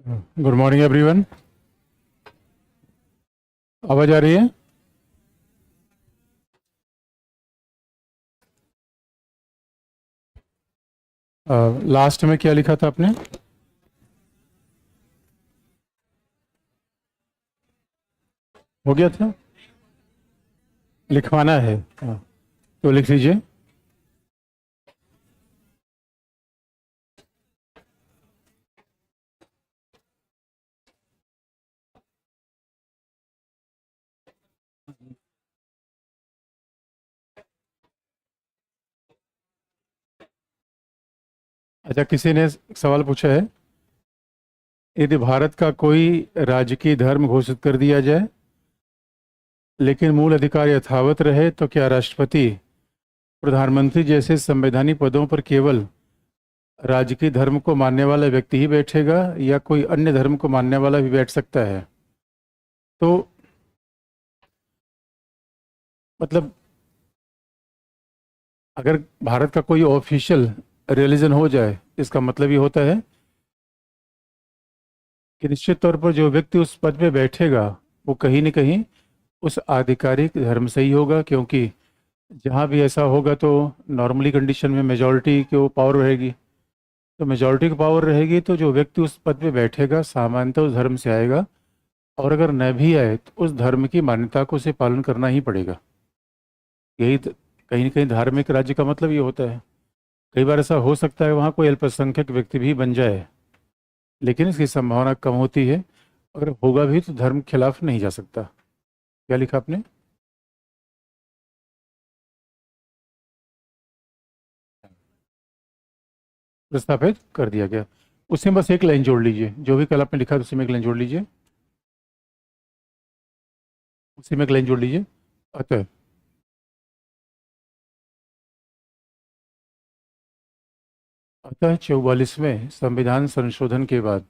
Good morning everyone. आवाज आ रही है? लास्ट में क्या लिखा था आपने? हो गया था? लिखवाना है? तो लिख लीजिए। अच्छा, किसी ने सवाल पूछा है, यदि भारत का कोई राजकीय धर्म घोषित कर दिया जाए लेकिन मूल अधिकार यथावत रहे तो क्या राष्ट्रपति, प्रधानमंत्री जैसे संवैधानिक पदों पर केवल राजकीय धर्म को मानने वाला व्यक्ति ही बैठेगा या कोई अन्य धर्म को मानने वाला भी बैठ सकता है? तो मतलब अगर भारत का कोई ऑफिशियल रिलीजन हो जाए, इसका मतलब ये होता है कि निश्चित तौर पर जो व्यक्ति उस पद पे बैठेगा वो कहीं न कहीं उस आधिकारिक धर्म से ही होगा, क्योंकि जहाँ भी ऐसा होगा तो नॉर्मली कंडीशन में मेजॉरिटी की वो पावर रहेगी। तो मेजॉरिटी की पावर रहेगी तो जो व्यक्ति उस पद पे बैठेगा सामान्यतः उस धर्म से आएगा, और अगर न भी आए तो उस धर्म की मान्यता को उसे पालन करना ही पड़ेगा। कहीं न कहीं धार्मिक राज्य का मतलब ये होता है। कई बार ऐसा हो सकता है वहाँ कोई अल्पसंख्यक व्यक्ति भी बन जाए, लेकिन इसकी संभावना कम होती है। अगर होगा भी तो धर्म के खिलाफ नहीं जा सकता। क्या लिखा आपने? प्रस्तावित कर दिया गया। उसमें बस एक लाइन जोड़ लीजिए, जो भी कल आपने लिखा था उसी में एक लाइन जोड़ लीजिए। उसी में एक लाइन जोड़ लीजिए। अतः अतः 44वें संविधान संशोधन के बाद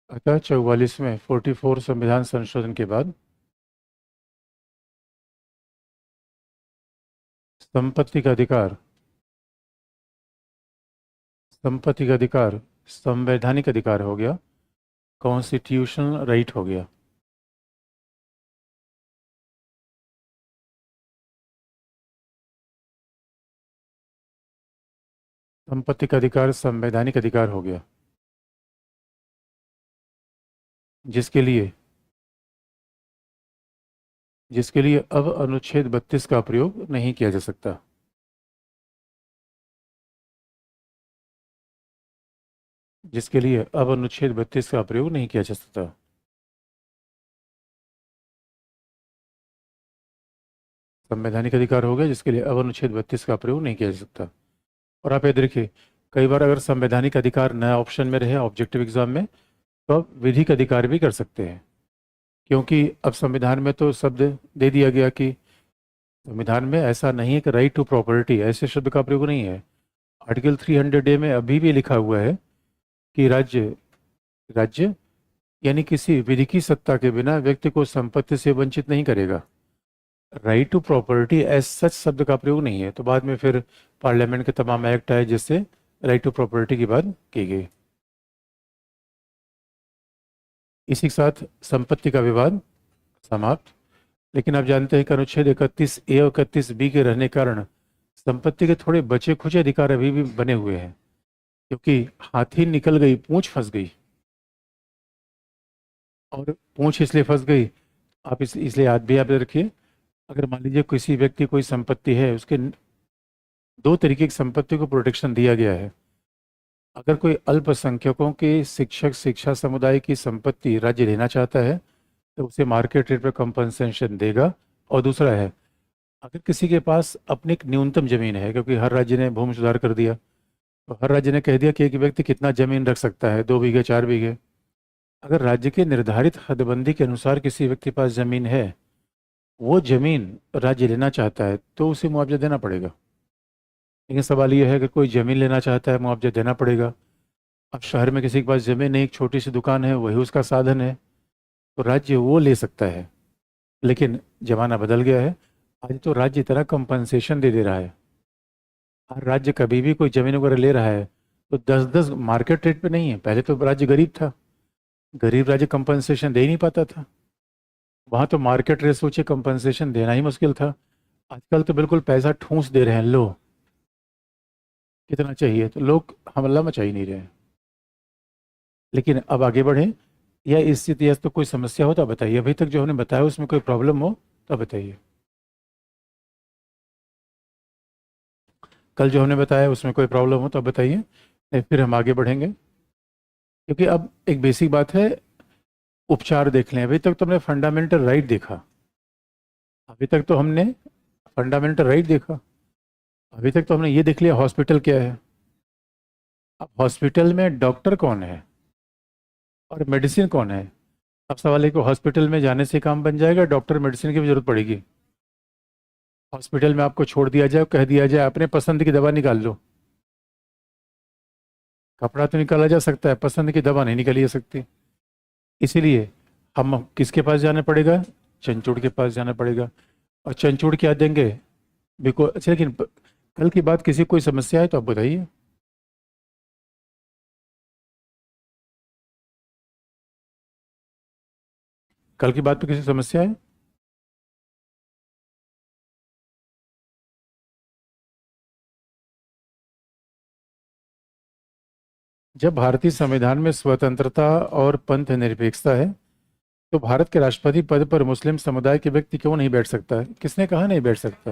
अतः 44वें 44 संविधान संशोधन के बाद संपत्ति का अधिकार संपत्ति का अधिकार संवैधानिक अधिकार हो गया, कॉन्स्टिट्यूशनल राइट हो गया। संपत्ति का अधिकार संवैधानिक अधिकार हो गया, जिसके लिए जिसके लिए अब अनुच्छेद 32 का प्रयोग नहीं किया जा सकता। जिसके लिए अब अनुच्छेद 32 का प्रयोग नहीं किया जा सकता। संवैधानिक अधिकार हो गया जिसके लिए अब अनुच्छेद 32 का प्रयोग नहीं किया जा सकता। और आप ये देखिए, कई बार अगर संवैधानिक अधिकार नया ऑप्शन में रहे ऑब्जेक्टिव एग्जाम में, तो आप विधिक अधिकार भी कर सकते हैं, क्योंकि अब संविधान में तो शब्द दे दिया गया कि संविधान में ऐसा नहीं है कि राइट टू प्रॉपर्टी, ऐसे शब्द का प्रयोग नहीं है। आर्टिकल 300A में अभी भी लिखा हुआ है कि राज्य राज्य यानी किसी विधि की सत्ता के बिना व्यक्ति को संपत्ति से वंचित नहीं करेगा। Right to property as such शब्द का प्रयोग नहीं है। तो बाद में फिर पार्लियामेंट के तमाम एक्ट आए जिससे राइट टू प्रॉपर्टी की बात की गई। इसी के साथ संपत्ति का विवाद समाप्त। लेकिन आप जानते हैं कि अनुच्छेद 31A और 31B के रहने कारण संपत्ति के थोड़े बचे खुचे अधिकार अभी भी बने हुए हैं, क्योंकि हाथी निकल गई पूंछ फंस गई। और पूंछ इसलिए फंस गई, आप इसलिए याद रखिए, अगर मान लीजिए किसी व्यक्ति कोई संपत्ति है, उसके दो तरीके की संपत्ति को प्रोटेक्शन दिया गया है। अगर कोई अल्पसंख्यकों के शिक्षक शिक्षा समुदाय की संपत्ति राज्य लेना चाहता है तो उसे मार्केट रेट पर कंपनसेशन देगा। और दूसरा है, अगर किसी के पास अपनी एक न्यूनतम जमीन है, क्योंकि हर राज्य ने भूमि सुधार कर दिया, तो हर राज्य ने कह दिया कि एक व्यक्ति कितना जमीन रख सकता है, 2 बीघे 4 बीघे। अगर राज्य के निर्धारित हदबंदी के अनुसार किसी व्यक्ति के पास जमीन है, वो जमीन राज्य लेना चाहता है तो उसे मुआवजा देना पड़ेगा। लेकिन सवाल यह है कि कोई ज़मीन लेना चाहता है, मुआवजा देना पड़ेगा। अब शहर में किसी के पास ज़मीन नहीं, एक छोटी सी दुकान है, वही उसका साधन है, तो राज्य वो ले सकता है। लेकिन ज़माना बदल गया है। आज तो राज्य इतना कंपनसेशन दे दे रहा है। हर राज्य कभी भी कोई जमीन वगैरह ले रहा है तो 10-10 मार्केट रेट पे नहीं है। पहले तो राज्य गरीब था, गरीब राज्य कंपनसेशन दे ही नहीं पाता था, वहां तो मार्केट रेट सोचे कंपनसेशन देना ही मुश्किल था। आजकल तो बिल्कुल पैसा ठूंस दे रहे हैं, लो कितना चाहिए, तो लोग हमला मचा ही नहीं रहे हैं। लेकिन अब आगे बढ़ें, या इस इतिहास तो कोई समस्या हो तो बताइए, अभी तक जो हमने बताया उसमें कोई प्रॉब्लम हो तो बताइए। कल जो हमने बताया उसमें कोई प्रॉब्लम हो तो बताइए, नहीं फिर हम आगे बढ़ेंगे। क्योंकि अब एक बेसिक बात है, उपचार देख लें। अभी तक तो हमने फंडामेंटल राइट देखा, अभी तक तो हमने फंडामेंटल राइट देखा, अभी तक तो हमने ये देख लिया हॉस्पिटल क्या है। अब हॉस्पिटल में डॉक्टर कौन है और मेडिसिन कौन है। अब सवाल है कि हॉस्पिटल में जाने से काम बन जाएगा, डॉक्टर मेडिसिन की भी जरूरत पड़ेगी। हॉस्पिटल में आपको छोड़ दिया जाए, कह दिया जाए अपने पसंद की दवा निकाल लो। कपड़ा तो निकाला जा सकता है, पसंद की दवा नहीं निकाली जा सकती। इसीलिए हम किसके पास जाना पड़ेगा, चंचूड़ के पास जाना पड़ेगा। और चंचूड़ क्या देंगे, बिल्कुल अच्छा। लेकिन कल की बात किसी को कोई समस्या है तो आप बताइए। कल की बात पे किसी समस्या है। जब भारतीय संविधान में स्वतंत्रता और पंथ निरपेक्षता है तो भारत के राष्ट्रपति पद पर मुस्लिम समुदाय के व्यक्ति क्यों नहीं बैठ सकता है, किसने कहा नहीं बैठ सकता।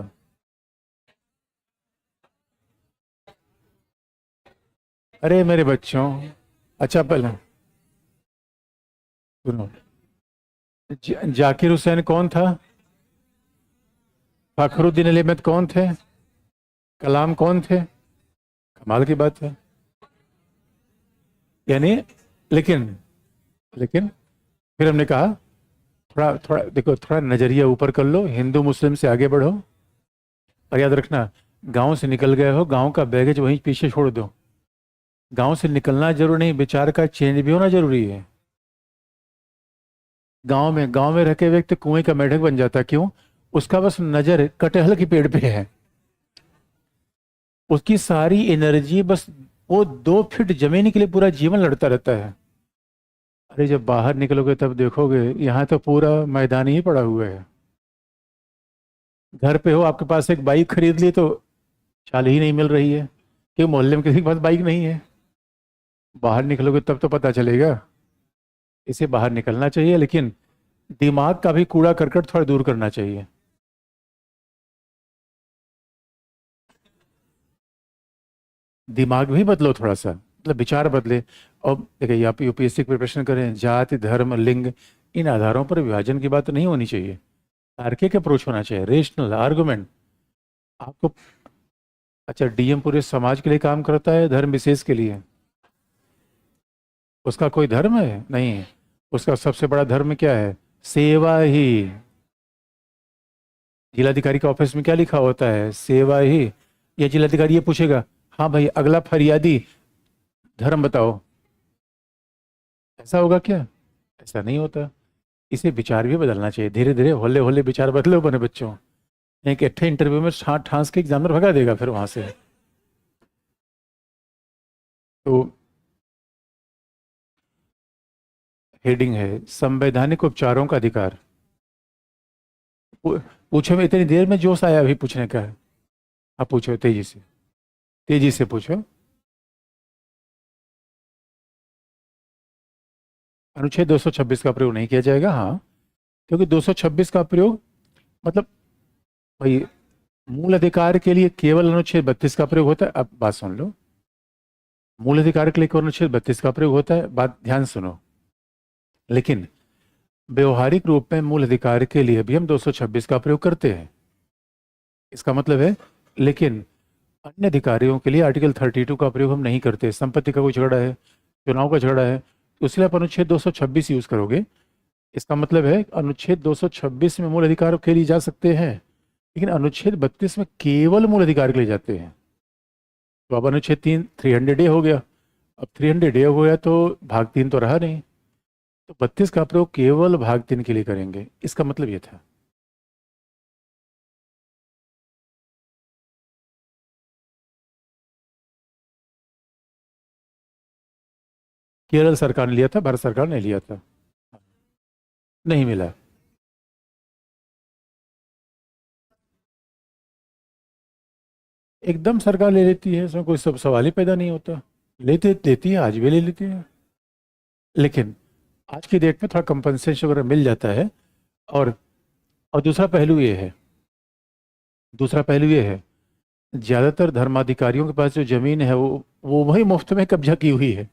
अरे मेरे बच्चों, अच्छा पहले सुनो, जाकिर हुसैन कौन था, फखरुद्दीन अली अहमद कौन थे, कलाम कौन थे। कमाल की बात है। यानी लेकिन लेकिन फिर हमने कहा थोड़ा थोड़ा देखो, थोड़ा नजरिया ऊपर कर लो, हिंदू मुस्लिम से आगे बढ़ो। और याद रखना, गांव से निकल गए हो, गांव का बैगेज वहीं पीछे छोड़ दो। गांव से निकलना जरूरी नहीं, विचार का चेंज भी होना जरूरी है। गांव में रह के व्यक्ति कुएं का मेढक बन जाता, क्यों, उसका बस नजर कटहल के पेड़ पे है, उसकी सारी एनर्जी बस वो 2 फीट जमीन के लिए पूरा जीवन लड़ता रहता है। अरे जब बाहर निकलोगे तब देखोगे यहाँ तो पूरा मैदान ही पड़ा हुआ है। घर पे हो, आपके पास एक बाइक खरीद ली तो चाल ही नहीं मिल रही है, कि मोहल्ले में किसी के पास बाइक नहीं है। बाहर निकलोगे तब तो पता चलेगा। इसे बाहर निकलना चाहिए, लेकिन दिमाग का भी कूड़ा करकट थोड़ा दूर करना चाहिए। दिमाग भी बदलो थोड़ा सा, मतलब विचार बदले। और देखिए, आप यूपीएससी की प्रिपरेशन करें, जाति धर्म लिंग इन आधारों पर विभाजन की बात नहीं होनी चाहिए। तार्किक अप्रोच होना चाहिए, रेशनल आर्गुमेंट। आपको अच्छा, डीएम पूरे समाज के लिए काम करता है, धर्म विशेष के लिए, उसका कोई धर्म है नहीं। उसका सबसे बड़ा धर्म क्या है, सेवा ही। जिलाधिकारी के ऑफिस में क्या लिखा होता है, सेवा ही। या जिलाधिकारी ये पूछेगा, हाँ भाई अगला फरियादी धर्म बताओ, ऐसा होगा क्या, ऐसा नहीं होता। इसे विचार भी बदलना चाहिए, धीरे धीरे होले होले विचार बदलो बने बच्चों। एक अच्छे इंटरव्यू में ठांस के एग्जामिनर भगा देगा फिर वहां से। तो हेडिंग है संवैधानिक उपचारों का अधिकार। पूछो, में इतनी देर में जोश आया अभी पूछने का है। आप पूछो तेजी से, तेजी से पूछो। अनुच्छेद 226 का प्रयोग नहीं किया जाएगा, हाँ, क्योंकि 226 का प्रयोग मतलब भाई मूल अधिकार के लिए केवल अनुच्छेद 32 का प्रयोग होता है। अब बात सुन लो, मूल अधिकार के लिए केवल अनुच्छेद 32 का प्रयोग होता है, बात ध्यान सुनो। लेकिन व्यवहारिक रूप में मूल अधिकार के लिए भी हम 226 का प्रयोग करते हैं, इसका मतलब है। लेकिन अन्य अधिकारियों के लिए आर्टिकल 32 का प्रयोग हम नहीं करते। संपत्ति का कोई झगड़ा है, चुनाव का झगड़ा है, तो इसलिए आप अनुच्छेद 226 यूज करोगे। इसका मतलब है अनुच्छेड 226 में मूल अधिकार के लिए जा सकते हैं, लेकिन अनुच्छेद 32 में केवल मूल अधिकार के लिए जाते हैं। तो अब अनुच्छेद 300 ए हो गया। अब 300 ए हो गया तो भाग 3 तो रहा नहीं, तो 32 का प्रयोग केवल भाग 3 के लिए करेंगे, इसका मतलब ये था। केरल सरकार ने लिया था, भारत सरकार ने लिया था, नहीं मिला। एकदम सरकार ले लेती है, इसमें कोई सब सवाल ही पैदा नहीं होता। लेती लेती है, आज भी ले लेती है। लेकिन आज की डेट में थोड़ा कंपनसेशन वगैरह मिल जाता है। और दूसरा पहलू ये है, दूसरा पहलू ये है, ज्यादातर धर्माधिकारियों के पास जो जमीन है वो वही मुफ्त में कब्जा की हुई है।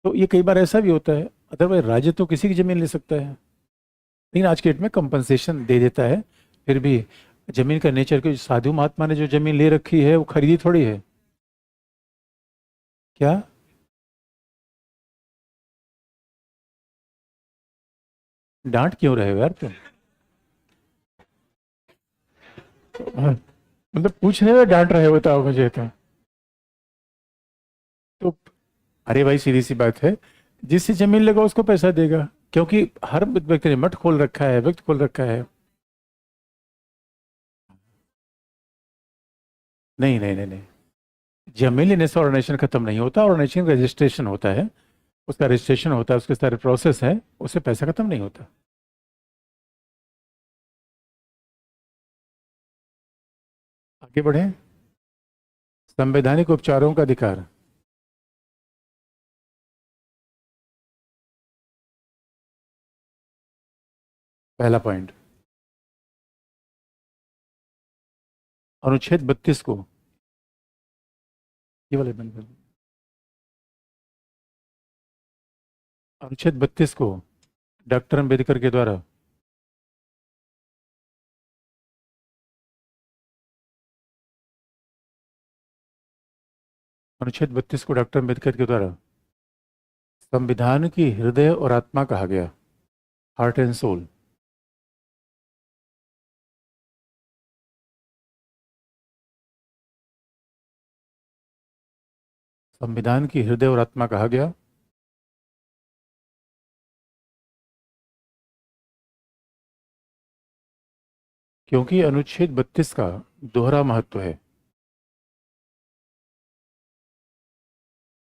तो ये कई बार ऐसा भी होता है, अदरवाइज राज्य तो किसी की जमीन ले सकता है, लेकिन आज के डेट में कंपनसेशन दे देता है। फिर भी जमीन का नेचर, कोई साधु महात्मा ने जो जमीन ले रखी है वो खरीदी थोड़ी है। क्या? डांट क्यों रहे हो यार तुम? हाँ, मतलब पूछ रहे हो या डांट रहे हो, बताओ मुझे तो। अरे भाई सीधी सी बात है, जिससे जमीन लगा उसको पैसा देगा, क्योंकि हर व्यक्ति ने मठ खोल रखा है, व्यक्ति खोल रखा है। नहीं नहीं नहीं नहीं, जमीन लेने से ऑर्गेनाइजेशन खत्म नहीं होता, ऑर्गेनाइजेशन रजिस्ट्रेशन होता है, उसका रजिस्ट्रेशन होता है, उसके सारे प्रोसेस है, उससे पैसा खत्म नहीं होता। आगे बढ़े। संवैधानिक उपचारों का अधिकार। पहला पॉइंट, अनुच्छेद 32 को, ये वाले बंद कर दो। अनुच्छेद 32 को डॉक्टर अंबेडकर के द्वारा अनुच्छेद 32 को डॉक्टर अंबेडकर के द्वारा संविधान की हृदय और आत्मा कहा गया, हार्ट एंड सोल। संविधान की हृदय और आत्मा कहा गया क्योंकि अनुच्छेद 32 का दोहरा महत्व है।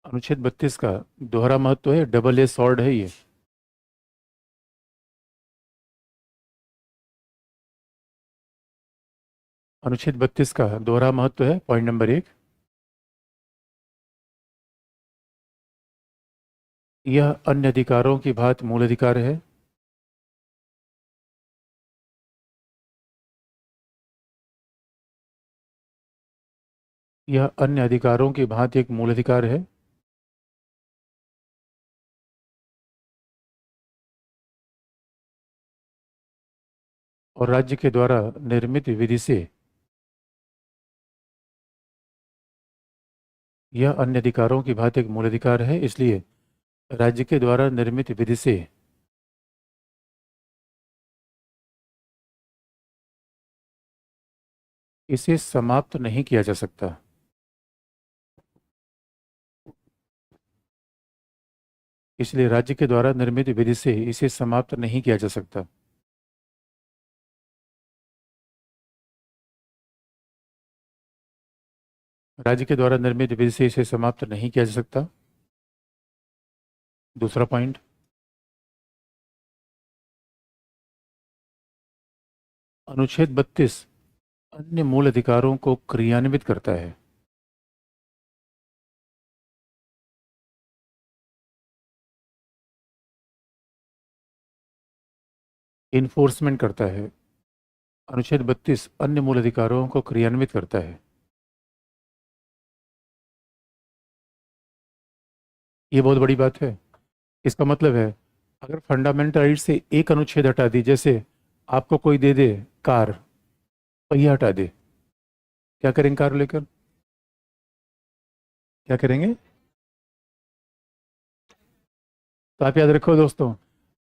अनुच्छेद 32 का दोहरा महत्व है, डबल ए सॉर्ड है ये। अनुच्छेद 32 का दोहरा महत्व है, पॉइंट नंबर 1। यह अन्य अधिकारों की भांति मूल अधिकार है। यह अन्य अधिकारों की भांति एक मूल अधिकार है। और राज्य के द्वारा निर्मित विधि से यह अन्य अधिकारों की भांति एक मूल अधिकार है, इसलिए राज्य के द्वारा निर्मित विधि से इसे समाप्त नहीं किया जा सकता। इसलिए राज्य के द्वारा निर्मित विधि से इसे समाप्त नहीं किया जा सकता। राज्य के द्वारा निर्मित विधि से इसे समाप्त नहीं किया जा सकता। दूसरा पॉइंट, अनुच्छेद 32 अन्य मूल अधिकारों को क्रियान्वित करता है। इन्फोर्समेंट करता है। अनुच्छेद 32 अन्य मूल अधिकारों को क्रियान्वित करता है। ये बहुत बड़ी बात है। इसका मतलब है, अगर फंडामेंटल राइट से एक अनुच्छेद हटा दी, जैसे आपको कोई दे दे कार, पहिया हटा दे, क्या करेंगे कार लेकर? क्या करेंगे? तो आप याद रखो दोस्तों,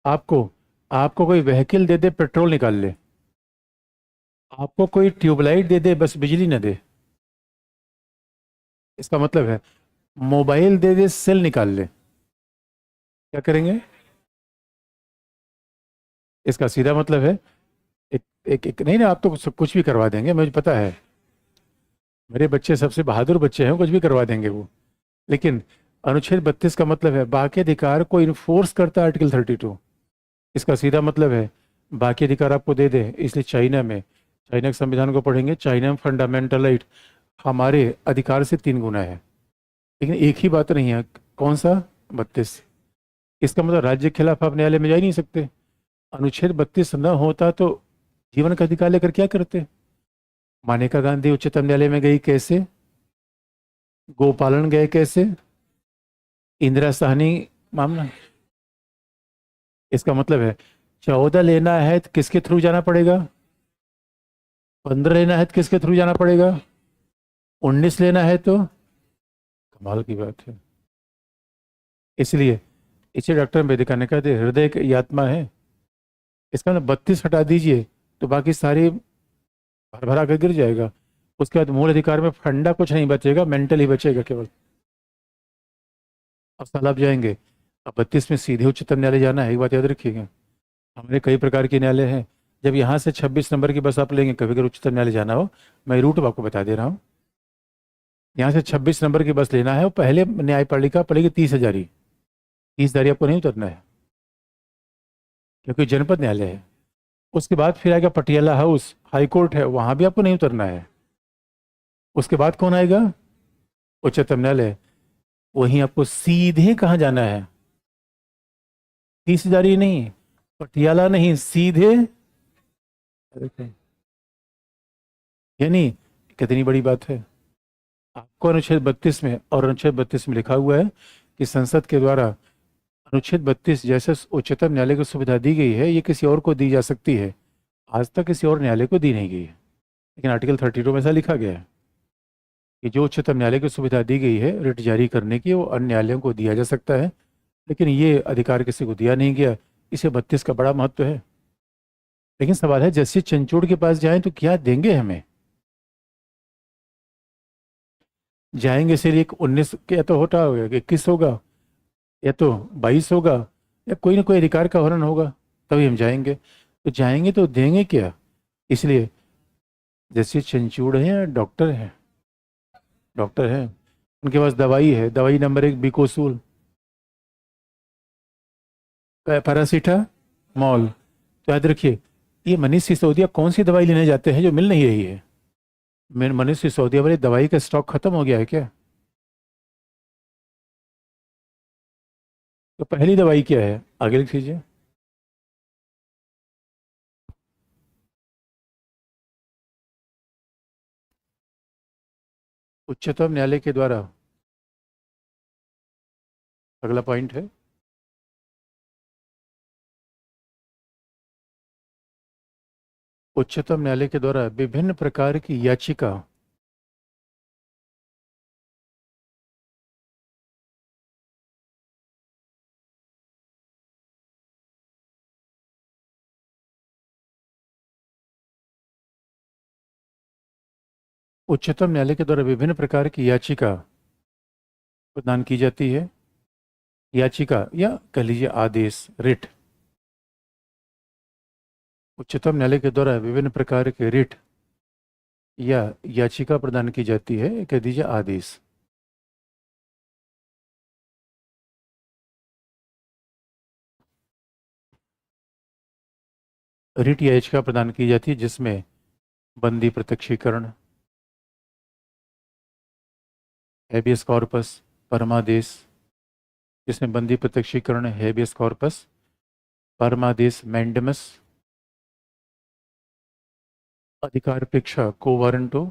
आपको आपको कोई व्हीकल दे दे, पेट्रोल निकाल ले, आपको कोई ट्यूबलाइट दे दे, बस बिजली न दे, इसका मतलब है मोबाइल दे दे, सेल निकाल ले, क्या करेंगे? इसका सीधा मतलब है, एक नहीं ना, आप तो सब कुछ भी करवा देंगे, मुझे पता है, मेरे बच्चे सबसे बहादुर बच्चे हैं, कुछ भी करवा देंगे वो। लेकिन अनुच्छेद 32 का मतलब है बाकी अधिकार को इन्फोर्स करता है आर्टिकल 32। इसका सीधा मतलब है बाकी अधिकार आपको दे दे। इसलिए चाइना के संविधान को पढ़ेंगे, चाइना में फंडामेंटल राइट हमारे अधिकार से 3 गुना है। लेकिन एक ही बात नहीं है, कौन सा? 32। इसका मतलब राज्य के खिलाफ आप न्यायालय में जा ही नहीं सकते। अनुच्छेद 32 न होता तो जीवन का अधिकार लेकर क्या करते? मानेका गांधी उच्चतम न्यायालय में गई कैसे? गोपालन गए कैसे? इंदिरा साहनी मामला। इसका मतलब है 14 लेना है तो किसके थ्रू जाना पड़ेगा? 15 लेना है तो किसके थ्रू जाना पड़ेगा? 19 लेना है तो? कमाल की बात है। इसलिए इसे डॉक्टर अम्बेडकर ने कहा हृदय की आत्मा है। इसका मतलब 32 हटा दीजिए तो बाकी सारे भर भरा कर गिर जाएगा। उसके बाद मूल अधिकार में फंडा कुछ नहीं बचेगा, मेंटल ही बचेगा केवल। अब साल आप जाएंगे, अब 32 में सीधे उच्चतम न्यायालय जाना है। एक बात याद रखिएगा, हमारे कई प्रकार के न्यायालय हैं। जब यहाँ से 26 नंबर की बस आप लेंगे, कभी अगर उच्चतम न्यायालय जाना हो, मैं रूट आपको बता दे रहा हूँ। यहाँ से 26 नंबर की बस लेना है, वो पहले न्यायपालिका पड़ेगी 30,000। 30,000 आपको नहीं उतरना है क्योंकि जनपद न्यायालय है। उसके बाद फिर आएगा पटियाला हाउस, हाई कोर्ट है, वहां भी आपको नहीं उतरना है। उसके बाद कौन आएगा? उच्चतम न्यायालय। वहीं आपको सीधे कहाँ जाना है? 30,000 नहीं, पटियाला नहीं, सीधे। यानी कितनी बड़ी बात है। आपको अनुच्छेद 32 में और अनुच्छेद 32 में लिखा हुआ है कि संसद के द्वारा अनुच्छेद 32 जैसे उच्चतम न्यायालय को सुविधा दी गई है, ये किसी और को दी जा सकती है। आज तक किसी और न्यायालय को दी नहीं गई है, लेकिन आर्टिकल 32 में ऐसा लिखा गया है कि जो उच्चतम न्यायालय को सुविधा दी गई है रिट जारी करने की, वो अन्य न्यायालयों को दिया जा सकता है। लेकिन ये अधिकार किसी को दिया नहीं गया। इसे 32 का बड़ा महत्व है। लेकिन सवाल है, जस्टिस चंद्रचूड़ के पास जाएं तो क्या देंगे हमें? जाएंगे सिर्फ 19 या तो होता होगा, 21 होगा, या तो 22 होगा, या कोई ना कोई अधिकार का हनन होगा, तभी हम जाएंगे। तो जाएंगे तो देंगे क्या? इसलिए जस्टिस चंद्रचूड़ हैं या डॉक्टर हैं? डॉक्टर हैं। उनके पास दवाई है, दवाई नंबर 1 बिकोसूल, पैरासीटामोल। तो याद रखिए, ये मनीष सिसोदिया कौन सी दवाई लेने जाते हैं जो मिल नहीं रही है? मनीष सिसोदिया वाली दवाई का स्टॉक खत्म हो गया है क्या? तो पहली दवाई क्या है, आगे लिख लीजिए। उच्चतम न्यायालय के द्वारा, अगला पॉइंट है, उच्चतम न्यायालय के द्वारा विभिन्न प्रकार की याचिका उच्चतम न्यायालय के द्वारा विभिन्न प्रकार की याचिका प्रदान की जाती है। याचिका या कह लीजिए आदेश, रिट। उच्चतम न्यायालय के द्वारा विभिन्न प्रकार के रिट या याचिका प्रदान की जाती है, कह दीजिए आदेश। रिट या याचिका प्रदान की जाती है जिसमें बंदी प्रत्यक्षीकरण, हेबियस कॉर्पस, परमादेश। जिसमें बंदी प्रत्यक्षीकरण, हेबियस कॉर्पस, परमादेश, मैंडमस, अधिकार अपेक्षा, को वारंटो,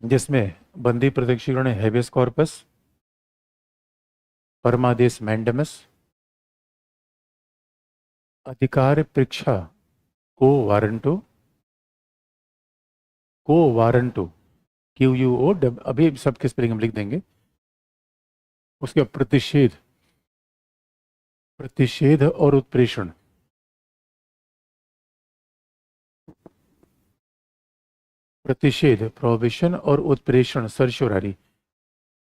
जिसमें बंदी प्रत्यक्षीकरण, हेबियस कॉर्पस, परमादेश, मैंडमस, अधिकार परीक्षा, को वारंटो, QUO, अभी सबके स्पेलिंग हम लिख देंगे। उसके बाद प्रतिषेध और उत्प्रेषण। प्रतिषेध प्रोहिबिशन और उत्प्रेषण सर्चोरारी,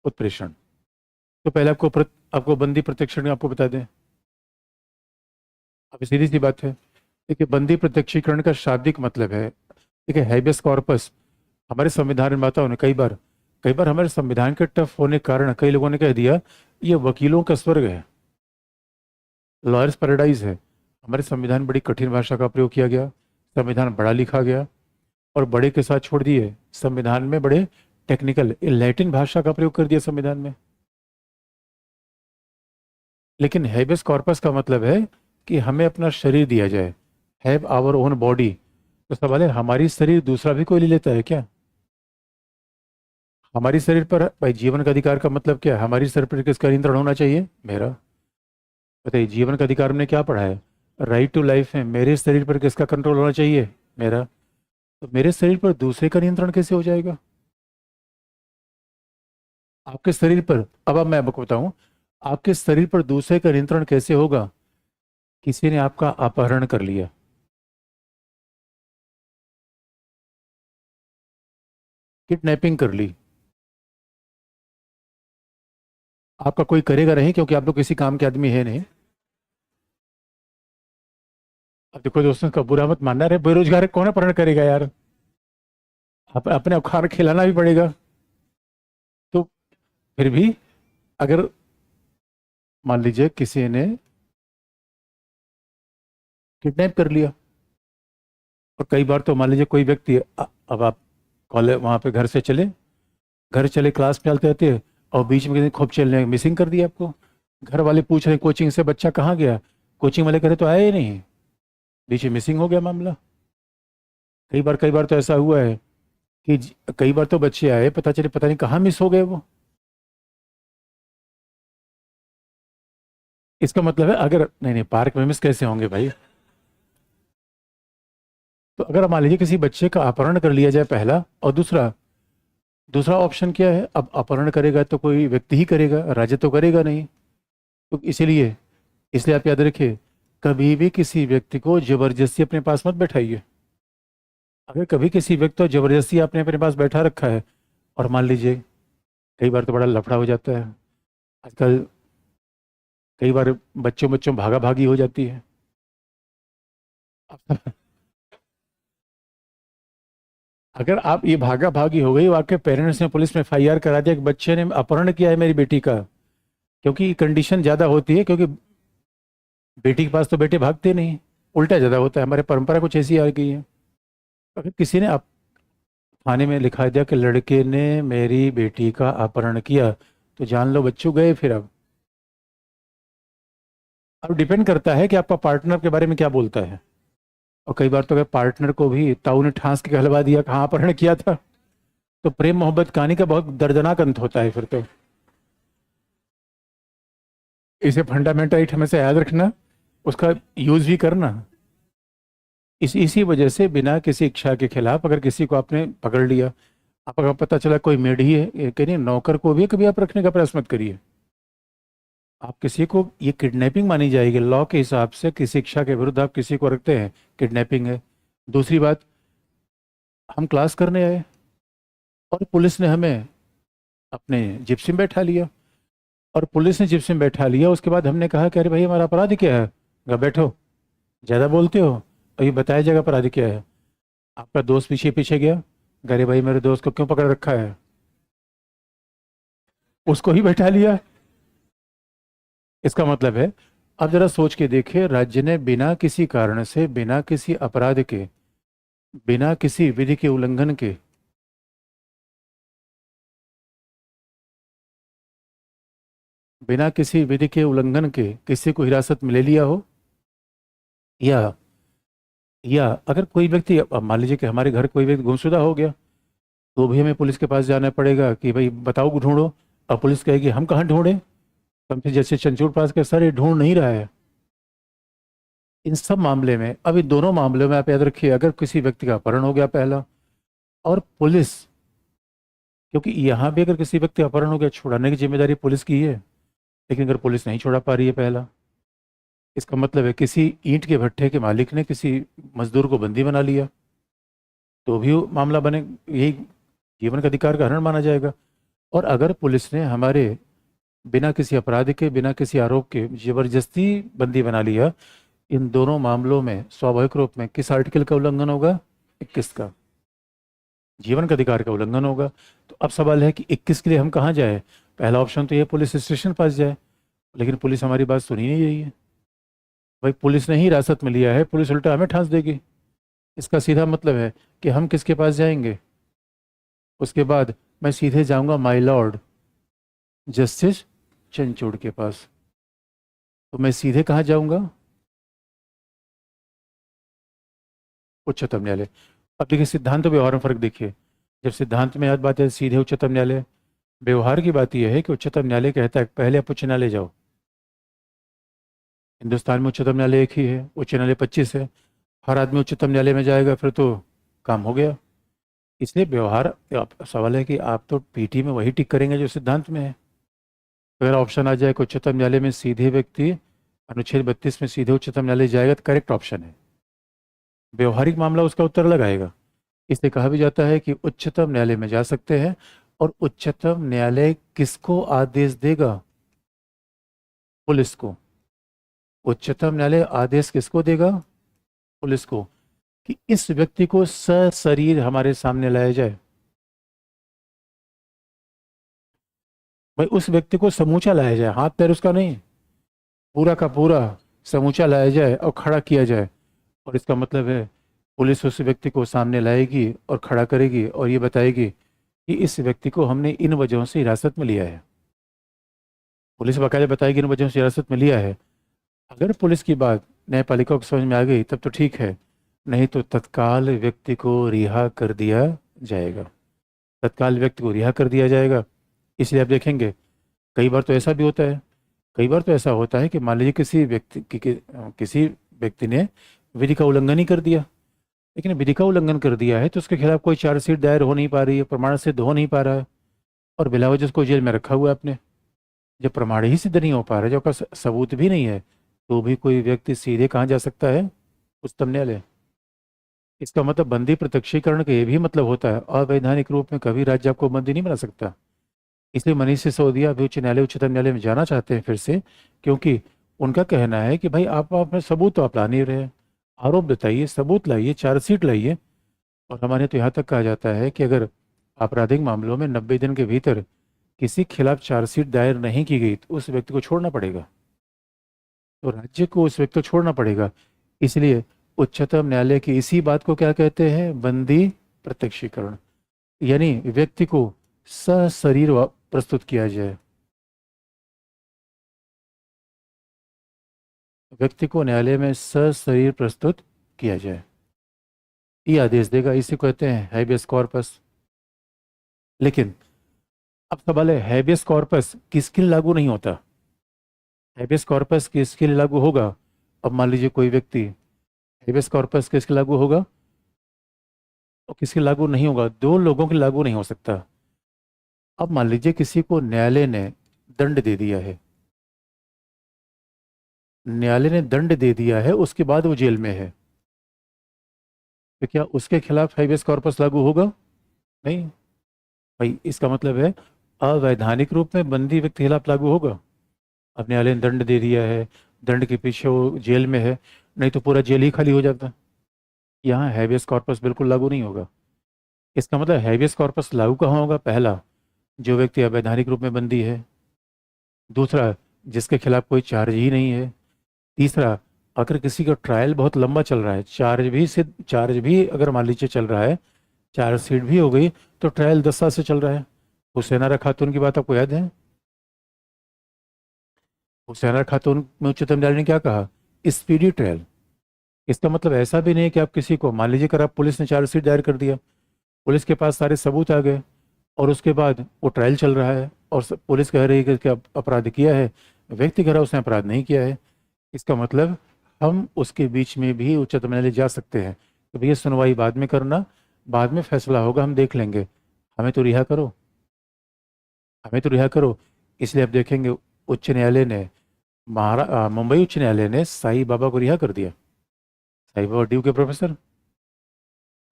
उत्प्रेषण। तो पहले आपको बंदी प्रत्यक्षीकरण आपको बता दें। अब सीधी सी बात है, देखिए बंदी प्रत्यक्षीकरण का शाब्दिक मतलब है, देखिए हैबियस कॉर्पस हमारे संविधान में बताओ ना, कई बार हमारे संविधान के टफ होने के कारण कई लोगों ने कह दिया ये वकीलों का स्वर्ग है, लॉयर्स पैराडाइज है। हमारे संविधान में बड़ी कठिन भाषा का प्रयोग किया गया, संविधान बड़ा लिखा गया, और बड़े के साथ छोड़ दिए संविधान में बड़े टेक्निकल लैटिन भाषा का प्रयोग कर दिया संविधान में। लेकिन हैबेस कॉर्पस का मतलब है कि हमें अपना शरीर दिया जाए, हैव आवर ओन बॉडी। तो सवाल है, हमारी शरीर दूसरा भी कोई ले लेता है क्या? हमारी शरीर पर भाई जीवन का अधिकार का मतलब क्या है? हमारी शरीर पर किसका नियंत्रण होना चाहिए? मेरा। बताइए, जीवन का अधिकार हमने क्या पढ़ा है? राइट टू लाइफ है। मेरे शरीर पर किसका कंट्रोल होना चाहिए? मेरा। तो मेरे शरीर पर दूसरे का नियंत्रण कैसे हो जाएगा? आपके शरीर पर, अब मैं आपको बताऊं, आपके शरीर पर दूसरे का नियंत्रण कैसे होगा? किसी ने आपका अपहरण कर लिया, किडनैपिंग कर ली, आपका कोई करेगा नहीं क्योंकि आप लोग किसी काम के आदमी है नहीं। अब देखो दोस्तों, का बुरा मत मानना, रहे बेरोजगार कौन अपहरण करेगा यार? अपने आप खाना खिलाना भी पड़ेगा। तो फिर भी अगर मान लीजिए किसी ने किडनैप कर लिया, और कई बार तो मान लीजिए कोई व्यक्ति अब आप कॉलेज वहां पे घर चले क्लास में चलते रहते हैं, और बीच में किसी ने खूब चलने मिसिंग कर दिया आपको। घर वाले पूछ रहे कोचिंग से बच्चा कहाँ गया, कोचिंग वाले करे तो आया ही नहीं, बीच में मिसिंग हो गया मामला। कई बार तो ऐसा हुआ है कि कई बार तो बच्चे आए, पता चले पता नहीं कहाँ मिस हो गए वो। इसका मतलब है अगर नहीं नहीं, पार्क में मिस कैसे होंगे भाई? तो अगर मान लीजिए किसी बच्चे का अपहरण कर लिया जाए, पहला, और दूसरा दूसरा ऑप्शन क्या है? अब अपहरण करेगा तो कोई व्यक्ति ही करेगा, राज्य तो करेगा नहीं। तो इसीलिए इसलिए आप याद रखिए, कभी भी किसी व्यक्ति को जबरदस्ती अपने पास मत बैठाइए। अगर कभी किसी व्यक्ति को जबरदस्ती आपने अपने पास बैठा रखा है, और मान लीजिए कई बार तो बड़ा लफड़ा हो जाता है आजकल, कई बार बच्चों बच्चों भागा भागी हो जाती है। अगर आप ये भागा भागी हो गई, आपके पेरेंट्स ने पुलिस में एफआईआर करा दिया कि बच्चे ने अपहरण किया है मेरी बेटी का, क्योंकि कंडीशन ज़्यादा होती है, क्योंकि बेटी के पास तो बेटे भागते नहीं, उल्टा ज़्यादा होता है, हमारे परंपरा कुछ ऐसी आ गई है। अगर किसी ने आप थाने में लिखा दिया कि लड़के ने मेरी बेटी का अपहरण किया, तो जान लो बच्चों गए फिर। अब डिपेंड करता है कि आपका पार्टनर के बारे में क्या बोलता है। और कई बार तो अगर पार्टनर को भी ताऊ ने ठांस के कहलवा दिया कहाँ अपहरण किया था, तो प्रेम मोहब्बत कहानी का बहुत दर्दनाक अंत होता है फिर तो। इसे फंडामेंटल राइट हमेशा याद रखना, उसका यूज भी करना। इसी वजह से बिना किसी इच्छा के खिलाफ अगर किसी को आपने पकड़ लिया, आप अगर पता चला कोई मेड ही है, ये कहीं नौकर को भी कभी आप रखने का प्रयास मत करिए। आप किसी को, ये किडनैपिंग मानी जाएगी लॉ के हिसाब से, किसी इच्छा के विरुद्ध आप किसी को रखते हैं, किडनैपिंग है। दूसरी बात, हम क्लास करने आए और पुलिस ने हमें अपने जिप्सी में बैठा लिया, और पुलिस ने जिप्सी में बैठा लिया, उसके बाद हमने कहा कि अरे भाई हमारा अपराध क्या है? कहा, बैठो, ज़्यादा बोलते हो, और ये बताया जाएगा अपराध क्या है। आपका दोस्त पीछे पीछे गया, कहा, अरे भाई मेरे दोस्त को क्यों पकड़ रखा है? उसको ही बैठा लिया। इसका मतलब है, अब जरा सोच के देखिए, राज्य ने बिना किसी कारण से, बिना किसी अपराध के, बिना किसी विधि के उल्लंघन के, बिना किसी विधि के उल्लंघन के किसी को हिरासत में ले लिया हो, या अगर कोई व्यक्ति, अब मान लीजिए कि हमारे घर कोई व्यक्ति गुमशुदा हो गया, तो भी हमें पुलिस के पास जाना पड़ेगा कि भाई बताओ ढूंढो। अब पुलिस कहेगी हम कहाँ ढूंढें? तो हम फिर जैसे चंचूर पास के, सर ये ढूंढ नहीं रहा है। इन सब मामले में, अब इन दोनों मामलों में आप याद रखिए, अगर किसी व्यक्ति का अपहरण हो गया पहला, और पुलिस, क्योंकि यहाँ भी अगर किसी व्यक्ति का अपहरण हो गया, छुड़ाने की जिम्मेदारी पुलिस की है, लेकिन अगर पुलिस नहीं छुड़ा पा रही है पहला, इसका मतलब है किसी ईंट के भट्ठे के मालिक ने किसी मजदूर को बंदी बना लिया, तो भी वो मामला बने, यही जीवन का अधिकार का हनन माना जाएगा। और अगर पुलिस ने हमारे बिना किसी अपराध के, बिना किसी आरोप के जबरदस्ती बंदी बना लिया, इन दोनों मामलों में स्वाभाविक रूप में किस आर्टिकल का उल्लंघन होगा? 21 का। जीवन का अधिकार का उल्लंघन होगा। तो अब सवाल है कि 21 के लिए हम कहाँ जाए? पहला ऑप्शन तो ये पुलिस स्टेशन पास जाए, लेकिन पुलिस हमारी बात सुन ही नहीं रही है। भाई पुलिस ने ही हिरासत में लिया है, पुलिस उल्टा हमें ठांस देगी। इसका सीधा मतलब है कि हम किसके पास जाएंगे? उसके बाद मैं सीधे जाऊंगा माय लॉर्ड जस्टिस चंद्रचूड़ के पास। तो मैं सीधे कहाँ जाऊंगा? उच्चतम न्यायालय। अब देखिए सिद्धांत और व्यवहार में फर्क देखिए। जब सिद्धांत में याद बात है सीधे उच्चतम न्यायालय, व्यवहार की बात यह है कि उच्चतम न्यायालय कहता है पहले आप उच्च न्यायालय जाओ। हिंदुस्तान में उच्चतम न्यायालय एक ही है, उच्च न्यायालय 25 है। हर आदमी उच्चतम न्यायालय में जाएगा फिर तो काम हो गया। इसलिए व्यवहार सवाल है कि आप तो पीटी में वही टिक करेंगे जो सिद्धांत में है। अगर ऑप्शन आ जाए कि उच्चतम न्यायालय में सीधे व्यक्ति अनुच्छेद 32 में सीधे उच्चतम न्यायालय जाएगा तो करेक्ट ऑप्शन है। व्यवहारिक मामला उसका उत्तर अलग आएगा। इसलिए कहा भी जाता है कि उच्चतम न्यायालय में जा सकते हैं। और उच्चतम न्यायालय किसको आदेश देगा? पुलिस को। उच्चतम न्यायालय आदेश किसको देगा? पुलिस को, कि इस व्यक्ति को सशरीर हमारे सामने लाया जाए। भाई उस व्यक्ति को समूचा लाया जाए, हाथ पैर उसका नहीं, पूरा का पूरा समूचा लाया जाए और खड़ा किया जाए। और इसका मतलब है पुलिस उस व्यक्ति को सामने लाएगी और खड़ा करेगी और ये बताएगी कि इस व्यक्ति को हमने इन वजहों से हिरासत में लिया है। पुलिस बाकायदा बताएगी इन वजहों से हिरासत में लिया है। अगर पुलिस की बात न्यायपालिका को समझ में आ गई तब तो ठीक है, नहीं तो तत्काल व्यक्ति को रिहा कर दिया जाएगा। तत्काल व्यक्ति को रिहा कर दिया जाएगा। इसलिए आप देखेंगे कई बार तो ऐसा भी होता है, कई बार तो ऐसा होता है कि मान लीजिए किसी व्यक्ति ने विधि का उल्लंघन ही कर दिया, लेकिन विधि का उल्लंघन कर दिया है तो उसके खिलाफ कोई चार्जशीट दायर हो नहीं पा रही है, प्रमाण सिद्ध हो नहीं पा रहा है, और बिला वजह उसको जेल में रखा हुआ है आपने। जब प्रमाण ही सिद्ध नहीं हो पा रहा है, जब उसका सबूत भी नहीं है, तो भी कोई व्यक्ति सीधे कहाँ जा सकता है? उच्चतम न्यायालय। इसका मतलब बंदी प्रत्यक्षीकरण का ये भी मतलब होता है अवैधानिक रूप में कभी राज्य आपको बंदी नहीं बना सकता। इसलिए मनीष सिसोदिया अभी उच्च न्यायालय उच्चतम न्यायालय में जाना चाहते हैं फिर से, क्योंकि उनका कहना है कि भाई आप में सबूत तो आप ला नहीं रहे, आरोप बताइए, सबूत लाइए, चार्जशीट लाइए। और हमारे तो यहाँ तक कहा जाता है कि अगर आपराधिक मामलों में 90 दिन के भीतर किसी खिलाफ चार्जशीट दायर नहीं की गई तो उस व्यक्ति को छोड़ना पड़ेगा, तो राज्य को उस व्यक्ति को छोड़ना पड़ेगा। इसलिए उच्चतम न्यायालय की इसी बात को क्या कहते हैं? बंदी प्रत्यक्षीकरण, यानी व्यक्ति को सशरीर प्रस्तुत किया जाए, व्यक्ति को न्यायालय में सशरीर प्रस्तुत किया जाए, ये आदेश देगा। इसी को कहते हैं हैबियस कॉर्पस। लेकिन अब सवाल है हैबियस कॉर्पस किसके लिए लागू नहीं होता? हैबियस कॉर्पस किसके लिए लागू होगा? अब मान लीजिए कोई व्यक्ति, हैबियस कॉर्पस किसके लागू होगा और किसके लागू नहीं होगा? दो लोगों के लागू नहीं हो सकता। अब मान लीजिए किसी को न्यायालय ने दंड दे दिया है, न्यायालय ने दंड दे दिया है, उसके बाद वो जेल में है, तो क्या उसके खिलाफ हैबियस कॉर्पस लागू होगा? नहीं। भाई इसका मतलब है अवैधानिक रूप में बंदी व्यक्ति के खिलाफ लागू होगा। अब न्यायालय ने दंड दे दिया है, दंड के पीछे वो जेल में है, नहीं तो पूरा जेल ही खाली हो जाता। यहाँ हैबियस कॉर्पस बिल्कुल लागू नहीं होगा। इसका मतलब हैबियस कॉर्पस लागू कहाँ होगा? पहला, जो व्यक्ति अवैधानिक रूप में बंदी है। दूसरा, जिसके खिलाफ कोई चार्ज ही नहीं है। तीसरा, अगर किसी का ट्रायल बहुत लंबा चल रहा है, चार्ज भी अगर मान लीजिए चल रहा है, चार्जशीट भी हो गई, तो ट्रायल 10 साल से चल रहा है। हुसैना खातून की बात आपको याद है? हुसैना खातून में उच्चतम न्यायालय ने क्या कहा? Speedy trial. इसका मतलब ऐसा भी नहीं है कि आप किसी को, मान लीजिए अगर आप पुलिस ने चार्जशीट दायर कर दिया, पुलिस के पास सारे सबूत आ गए, और उसके बाद वो ट्रायल चल रहा है और पुलिस कह रही है कि अपराध किया है, व्यक्ति कह रहा है उसने अपराध नहीं किया है, इसका मतलब हम उसके बीच में भी उच्चतम न्यायालय जा सकते हैं तो भैया सुनवाई बाद में करना, बाद में फैसला होगा, हम देख लेंगे, हमें तो रिहा करो, हमें तो रिहा करो। इसलिए आप देखेंगे उच्च न्यायालय ने, मुंबई उच्च न्यायालय ने साईं बाबा को रिहा कर दिया। साईं बाबा ड्यू के प्रोफेसर,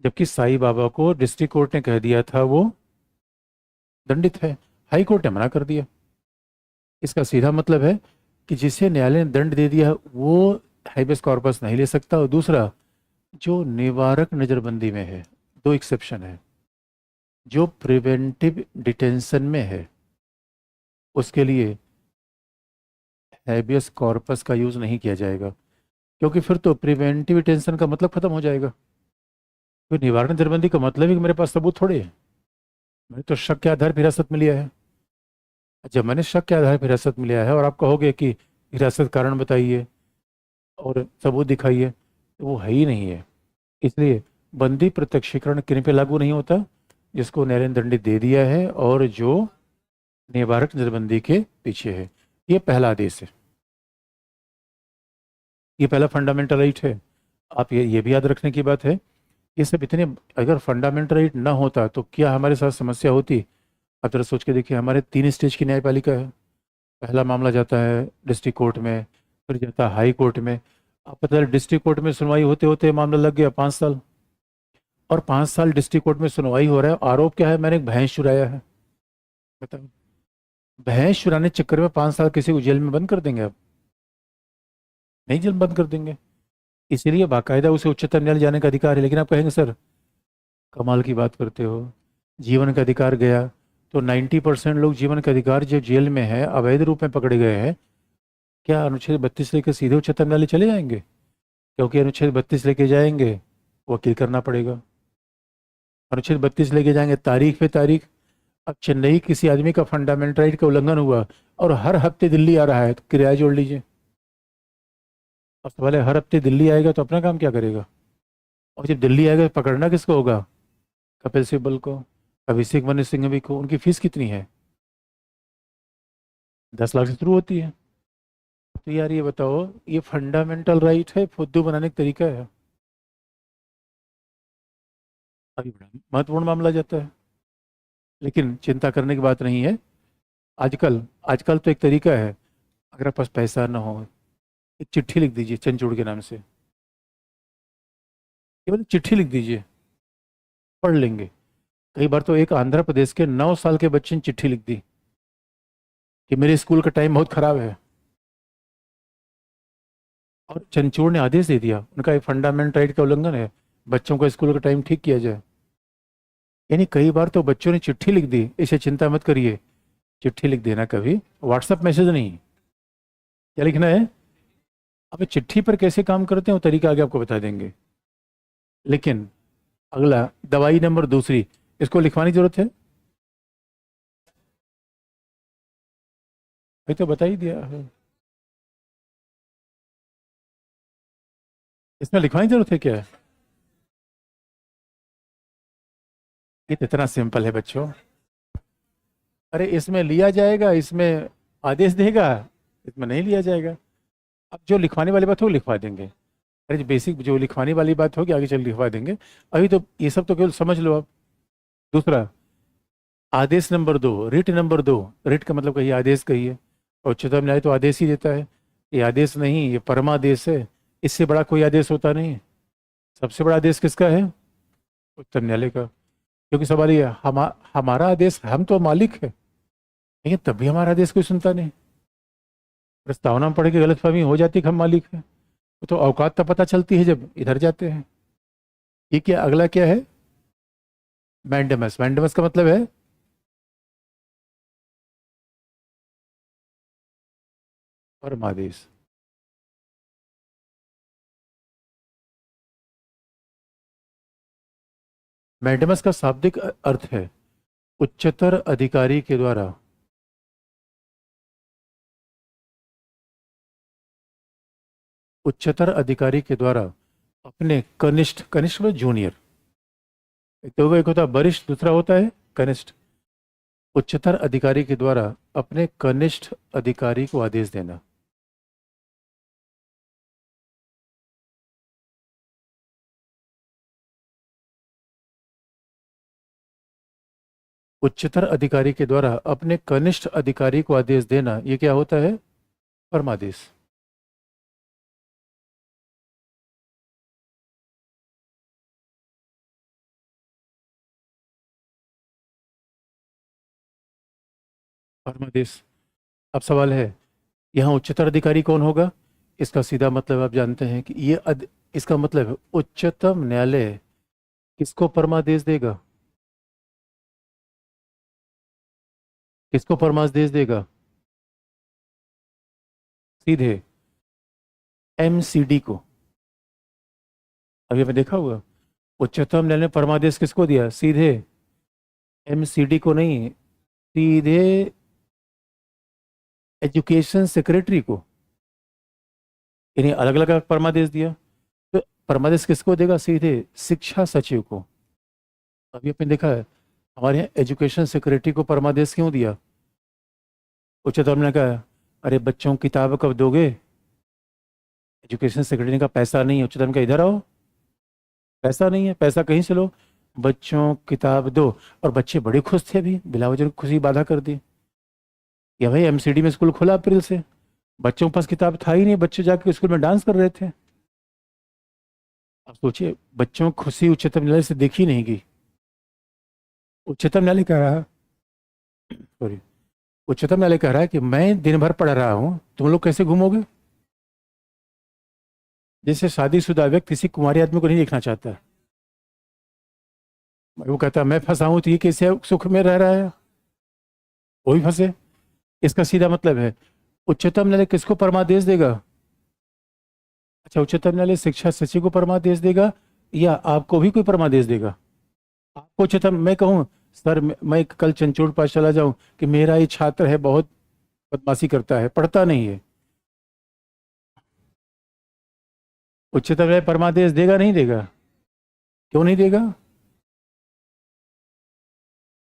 जबकि साईं बाबा को डिस्ट्रिक्ट कोर्ट ने कह दिया था वो दंडित है, हाई कोर्ट ने मना कर दिया। इसका सीधा मतलब है कि जिसे न्यायालय ने दंड दे दिया वो हाइबियस कॉर्पस नहीं ले सकता। और दूसरा, जो निवारक नजरबंदी में है, दो एक्सेप्शन है, जो प्रिवेंटिव डिटेंशन में है उसके लिए हैबियस कॉर्पस का यूज नहीं किया जाएगा, क्योंकि फिर तो प्रिवेंटिव डिटेंशन का मतलब खत्म हो जाएगा। फिर निवारण जरबंदी का मतलब ही कि मेरे पास सबूत थोड़े है, मैंने तो शक के आधार पर हिरासत में लिया है। जब मैंने शक के आधार पर हिरासत में लिया है और आप कहोगे कि हिरासत कारण बताइए और सबूत दिखाइए, तो वो है ही नहीं है। इसलिए बंदी प्रत्यक्षीकरण किन पे लागू नहीं होता? जिसको न्यायालय ने दंडित दे दिया है और जो निवारक नजरबंदी के पीछे है। ये पहला आदेश है, ये पहला फंडामेंटल राइट है। आप ये भी याद रखने की बात है, ये सब इतने, अगर फंडामेंटल राइट ना होता तो क्या हमारे साथ समस्या होती? आप जरा सोच के देखिए, हमारे 3 स्टेज की न्यायपालिका है। पहला मामला जाता है डिस्ट्रिक्ट कोर्ट में, फिर जाता है हाई कोर्ट में। आप पता है डिस्ट्रिक्ट कोर्ट में सुनवाई होते होते मामला लग गया 5 साल, और 5 साल डिस्ट्रिक्ट कोर्ट में सुनवाई हो रहा है, आरोप क्या है? मैंने एक भैंस चुराया है। बताओ, भैंस चुराने के चक्कर में 5 साल किसी को जेल में बंद कर देंगे आप? नहीं, जेल बंद कर देंगे। इसीलिए बाकायदा उसे उच्चतम न्यायालय जाने का अधिकार है। लेकिन आप कहेंगे सर कमाल की बात करते हो, जीवन का अधिकार गया, तो 90% लोग जीवन का अधिकार जो जेल में है अवैध रूप में पकड़े गए हैं, क्या अनुच्छेद 32 लेकर सीधे उच्चतम न्यायालय चले जाएंगे? क्योंकि अनुच्छेद 32 लेके जाएंगे, वकील करना पड़ेगा। अनुच्छेद 32 लेके जाएंगे तारीख पे तारीख। अब चेन्नई किसी आदमी का फंडामेंटल राइट का उल्लंघन हुआ और हर हफ्ते दिल्ली आ रहा है, तो किराया जोड़ लीजिए। अब सवाल है, हर हफ्ते दिल्ली आएगा तो अपना काम क्या करेगा? और जब दिल्ली आएगा तो पकड़ना किसको होगा? कपिल सिब्बल को, अभिषेक मनु सिंघवी को। उनकी फीस कितनी है? 10 लाख से शुरू होती है। तो यार ये बताओ, ये फंडामेंटल राइट है, फुद्दू बनाने का तरीका है? अभी बड़ा महत्वपूर्ण मामला जाता है। लेकिन चिंता करने की बात नहीं है। आजकल आजकल तो एक तरीका है, अगर आपके पास पैसा ना हो, एक चिट्ठी लिख दीजिए चंचूड़ के नाम से। ये मतलब चिट्ठी लिख दीजिए, पढ़ लेंगे। कई बार तो एक आंध्र प्रदेश के 9 साल के बच्चे ने चिट्ठी लिख दी कि मेरे स्कूल का टाइम बहुत खराब है, और चंचूड़ ने आदेश दे दिया, उनका एक फंडामेंटल राइट का उल्लंघन है, बच्चों का स्कूल का टाइम ठीक किया जाए। यानी कई बार तो बच्चों ने चिट्ठी लिख दी, इसे चिंता मत करिए। चिट्ठी लिख देना कभी, व्हाट्सएप मैसेज नहीं। क्या लिखना है? अब चिट्ठी पर कैसे काम करते हैं वो तरीका आगे आपको बता देंगे। लेकिन अगला, दवाई नंबर दूसरी, इसको लिखवाने की जरूरत है? भाई तो बता ही दिया है। इसमें लिखवाने की जरूरत है क्या? ये तो इतना सिंपल है बच्चों। अरे इसमें लिया जाएगा, इसमें आदेश देगा, इसमें नहीं लिया जाएगा। अब जो लिखवाने वाली बात हो लिखवा देंगे। अरे जो बेसिक जो लिखवाने वाली बात होगी आगे चल लिखवा देंगे। अभी तो ये सब तो केवल समझ लो आप। दूसरा, आदेश नंबर 2, रिट नंबर 2। रिट का मतलब कहिए, आदेश कहिए। और उच्चतम न्यायालय तो आदेश ही देता है। ये आदेश नहीं, ये परमादेश है। इससे बड़ा कोई आदेश होता नहीं है। सबसे बड़ा आदेश किसका है? उच्चतम न्यायालय का। क्योंकि सवाल ये है, हमारा आदेश, हम तो मालिक है, लेकिन तब भी हमारा आदेश कोई सुनता नहीं। प्रस्तावना में पढ़ के गलतफहमी हो जाती है कि हम मालिक हैं। तो औकात तब पता चलती है जब इधर जाते हैं। ये क्या, अगला क्या है? मैंडेमस। मैंडेमस का मतलब है परमादेश। मैंडेमस का शाब्दिक अर्थ है उच्चतर अधिकारी के द्वारा, उच्चतर अधिकारी के द्वारा अपने कनिष्ठ, कनिष्ठ में जूनियर, एक होता है वरिष्ठ, दूसरा होता है कनिष्ठ। उच्चतर अधिकारी के द्वारा अपने कनिष्ठ अधिकारी को आदेश देना। उच्चतर अधिकारी के द्वारा अपने कनिष्ठ अधिकारी को आदेश देना, ये क्या होता है? परमादेश। परमादेश। अब सवाल है, यहाँ उच्चतर अधिकारी कौन होगा? इसका सीधा मतलब आप जानते हैं कि इसका मतलब है उच्चतम न्यायालय किसको परमादेश देगा? किसको परमादेश देगा? सीधे एमसीडी को। अभी आपने देखा होगा, उच्चतम न्यायालय ने परमादेश किसको दिया? सीधे एमसीडी को नहीं, सीधे एजुकेशन सेक्रेटरी को। इन्हें अलग अलग परमादेश दिया। तो परमादेश किसको देगा? सीधे शिक्षा सचिव को। अभी आपने देखा है, हमारे यहाँ एजुकेशन सेक्रेटरी को परमादेश क्यों दिया? उच्चतम ने कहा अरे बच्चों को किताब कब दोगे? एजुकेशन सेक्रेटरी ने कहा पैसा नहीं है। उच्चतम का इधर आओ, पैसा नहीं है, पैसा कहीं से लो, बच्चों को किताब दो। और बच्चे बड़े खुश थे, अभी बिला वजह खुशी बाधा कर दी। या भाई एमसीडी में स्कूल खुला अप्रैल से, बच्चों के पास किताब था ही नहीं, बच्चे जाके स्कूल में डांस कर रहे थे। अब सोचिए, बच्चों की खुशी उच्चतम न्यायालय से देखी नहीं गई। उच्चतम न्यायालय कह रहा है, सॉरी, उच्चतम न्यायालय कह रहा है कि मैं दिन भर पढ़ रहा हूं, तुम लोग कैसे घूमोगे? जैसे शादीशुदा व्यक्ति किसी कुंवारी आदमी को नहीं देखना चाहता। वो कहता है मैं फंसा हूं तो ये कैसे सुख में रह रहा है, वो भी फंसे। इसका सीधा मतलब है, उच्चतम न्यायालय किसको परमादेश देगा? अच्छा, उच्चतम न्यायालय शिक्षा सचिव को परमादेश देगा या आपको भी कोई परमादेश देगा? आपको उच्चतम, मैं कहूँ सर मैं कल चंचोड़ पास चला जाऊं कि मेरा ये छात्र है, बहुत बदमाशी करता है, पढ़ता नहीं है, उच्चतम न्यायालय परमादेश देगा नहीं देगा? क्यों नहीं देगा?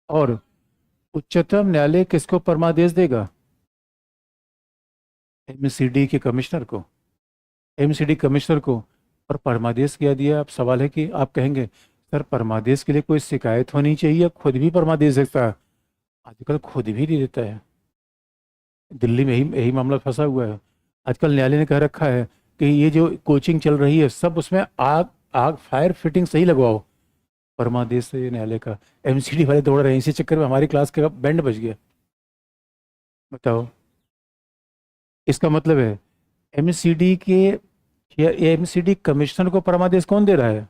और उच्चतम न्यायालय किसको परमादेश देगा? एमसीडी के कमिश्नर को। एमसीडी कमिश्नर को। और परमादेश क्या दिया? अब सवाल है कि आप कहेंगे सर परमादेश के लिए कोई शिकायत होनी चाहिए, खुद भी परमादेश देता है? आजकल खुद भी दे देता है। दिल्ली में यही यही मामला फंसा हुआ है। आजकल न्यायालय ने कह रखा है कि ये जो कोचिंग चल रही है सब उसमें आग आग फायर फिटिंग सही लगवाओ। परमादेश से न्यायालय का। एमसीडी वाले दौड़ रहे हैं, इसी चक्कर में हमारी क्लास का बैंड बज गया। बताओ, इसका मतलब है एमसीडी के, या एमसीडी कमिश्नर को परमादेश कौन दे रहा है?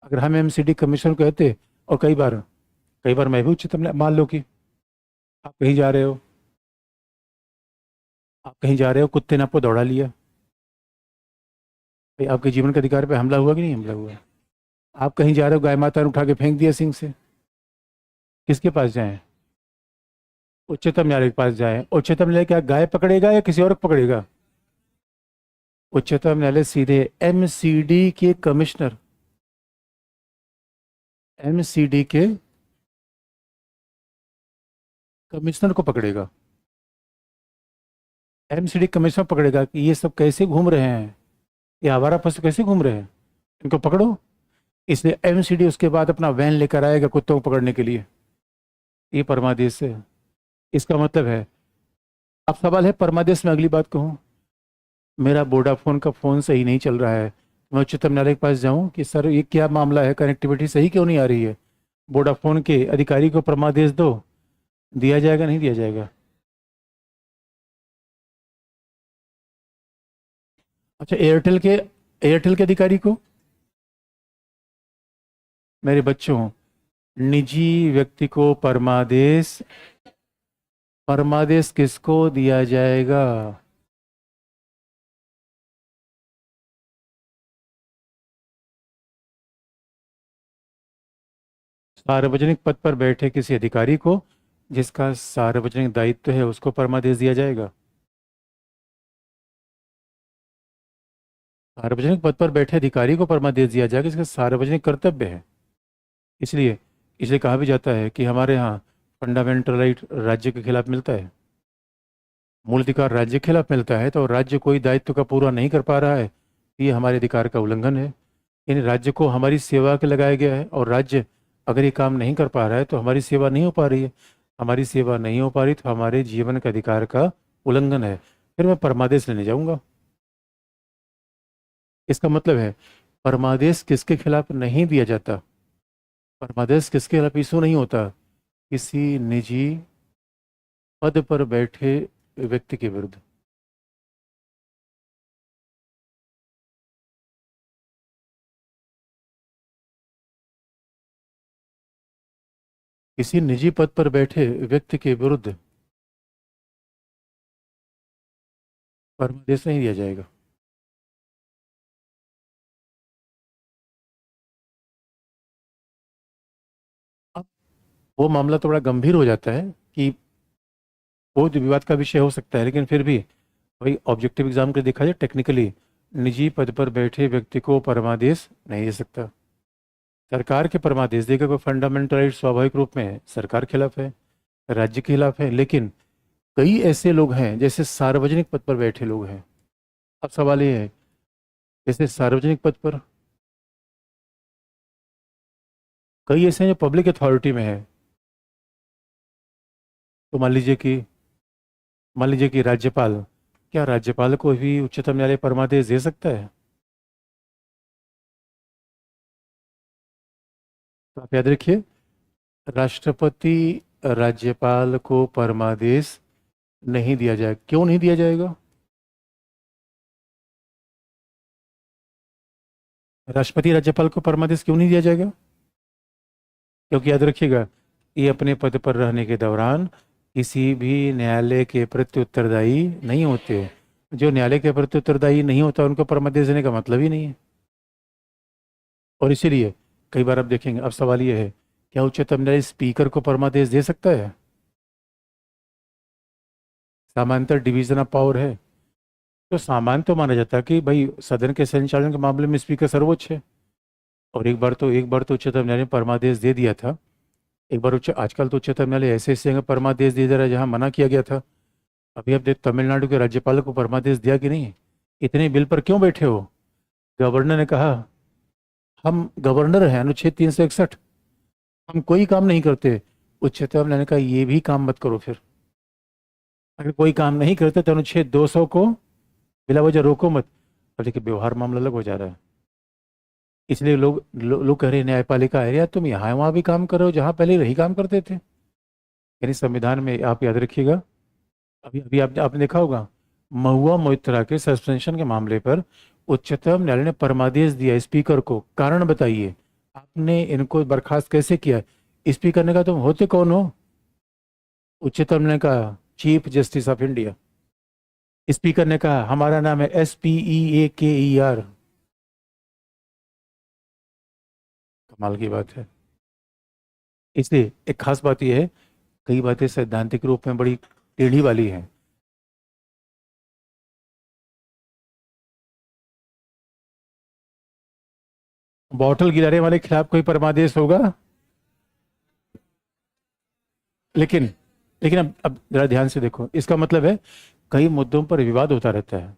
अगर हम एमसीडी कमिश्नर को कहते, और कई बार मैं भी उच्चतम मान लो कि आप कहीं जा रहे हो, कुत्ते ने आपको दौड़ा लिया, भाई आपके जीवन के अधिकार पे हमला हुआ कि नहीं हमला हुआ? आप कहीं जा रहे हो, गाय माता ने उठा के फेंक दिया सिंह से, किसके पास जाएं? उच्चतम न्यायालय के पास जाएं। उच्चतम न्यायालय क्या गाय पकड़ेगा या किसी और को पकड़ेगा? उच्चतम न्यायालय सीधे एमसीडी के कमिश्नर, एमसीडी के कमिश्नर को पकड़ेगा। एमसीडी कमिश्नर पकड़ेगा कि ये सब कैसे घूम रहे हैं, ये आवारा पशु कैसे घूम रहे हैं, इनको पकड़ो। इसलिए एमसीडी उसके बाद अपना वैन लेकर आएगा कुत्तों को पकड़ने के लिए। ये परमादेश है। इसका मतलब है, अब सवाल है परमादेश में अगली बात कहूँ, मेरा वोडाफोन का फ़ोन सही नहीं चल रहा है, मैं उच्चतम न्यायालय के पास जाऊं कि सर ये क्या मामला है, कनेक्टिविटी सही क्यों नहीं आ रही है? वोडाफोन के अधिकारी को परमादेश दो, दिया जाएगा नहीं दिया जाएगा? अच्छा, एयरटेल के अधिकारी को? मेरे बच्चों, निजी व्यक्ति को परमादेश, परमादेश किसको दिया जाएगा? सार्वजनिक पद पर बैठे किसी अधिकारी को, जिसका सार्वजनिक दायित्व है, उसको परमादेश दिया जाएगा। सार्वजनिक पद पर बैठे अधिकारी को परमादेश दिया जाएगा, इसका सार्वजनिक कर्तव्य है। इसलिए इसलिए कहा भी जाता है कि हमारे यहाँ फंडामेंटल राइट राज्य के खिलाफ मिलता है, मूल अधिकार राज्य के खिलाफ मिलता है, तो राज्य कोई दायित्व का पूरा नहीं कर पा रहा है, ये हमारे अधिकार का उल्लंघन है। यानी राज्य को हमारी सेवा के लगाया गया है, और राज्य अगर ये काम नहीं कर पा रहा है तो हमारी सेवा नहीं हो पा रही है। हमारी सेवा नहीं हो पा रही तो हमारे जीवन के अधिकार का उल्लंघन है, फिर मैं परमादेश लेने जाऊंगा। इसका मतलब है, परमादेश किसके खिलाफ नहीं दिया जाता? परमादेश किसके खिलाफ इशू नहीं होता? किसी निजी पद पर बैठे व्यक्ति के विरुद्ध। किसी निजी पद पर बैठे व्यक्ति के विरुद्ध परमादेश नहीं दिया जाएगा। अब वो मामला थोड़ा गंभीर हो जाता है कि वो जो विवाद का विषय हो सकता है, लेकिन फिर भी वही ऑब्जेक्टिव एग्जाम के देखा जाए टेक्निकली, निजी पद पर बैठे व्यक्ति को परमादेश नहीं दे सकता। सरकार के परमादेश देगा कोई फंडामेंटल राइट स्वाभाविक रूप में सरकार के खिलाफ है, राज्य के खिलाफ है। लेकिन कई ऐसे लोग हैं जैसे सार्वजनिक पद पर बैठे लोग हैं। अब सवाल ये है, जैसे सार्वजनिक पद पर कई ऐसे हैं जो पब्लिक अथॉरिटी में है। तो मान लीजिए कि राज्यपाल, क्या राज्यपाल को भी उच्चतम न्यायालय परमादेश दे सकता है? तो आप याद रखिए, राष्ट्रपति राज्यपाल को परमादेश नहीं दिया जाए। क्यों नहीं दिया जाएगा? राष्ट्रपति राज्यपाल को परमादेश क्यों नहीं दिया जाएगा? क्योंकि याद रखिएगा, ये अपने पद पर रहने के दौरान किसी भी न्यायालय के प्रति उत्तरदायी नहीं होते। जो न्यायालय के प्रति उत्तरदायी नहीं होता उनको परमादेश देने का मतलब ही नहीं है। और इसीलिए कई बार आप देखेंगे, अब सवाल ये है, क्या उच्चतम न्यायालय स्पीकर को परमादेश दे सकता है? सामान्यतः डिवीजन ऑफ पावर है। तो सामान्य तो माना जाता है कि भाई सदन के संचालन के मामले में स्पीकर सर्वोच्च है। और एक बार तो उच्चतम न्यायालय ने परमादेश दे दिया था। एक बार उच्च आजकल तो उच्चतम न्यायालय ऐसे ऐसे जगह परमादेश दे दे रहा है जहाँ मना किया गया था। अभी आप देख, तमिलनाडु के राज्यपाल को परमादेश दिया कि नहीं? इतने बिल पर क्यों बैठे हो? गवर्नर ने कहा, हम गवर्नर हैं, अनुच्छेद 361, हम कोई काम नहीं करते। उच्चतम न्यायालय ने कहा ये भी काम मत करो फिर। अगर कोई काम नहीं करते तो अनुच्छेद 200 को बिला वजह रोको मत। अब देखिए, व्यवहार मामला अलग हो जा रहा है। इसलिए लोग कह रहे हैं न्यायपालिका है, यार तुम यहाँ वहाँ भी काम कर रहे हो जहाँ पहले वही काम करते थे। यानी संविधान में आप याद रखिएगा, अभी अभी आपने देखा होगा, महुआ मोइत्रा के सस्पेंशन के मामले पर उच्चतम न्यायालय ने परमादेश दिया स्पीकर को। कारण बताइए, आपने इनको बर्खास्त कैसे किया? स्पीकर ने कहा तुम होते कौन हो? उच्चतम ने कहा chief justice of India. Speaker ने कहा हमारा नाम है SPEAKER। कमाल की बात है। इसलिए एक खास बात यह है, कई बातें सैद्धांतिक रूप में बड़ी टेढ़ी वाली हैं। बॉटल गिराने वाले के खिलाफ कोई परमादेश होगा? लेकिन लेकिन अब जरा ध्यान से देखो, इसका मतलब है कई मुद्दों पर विवाद होता रहता है,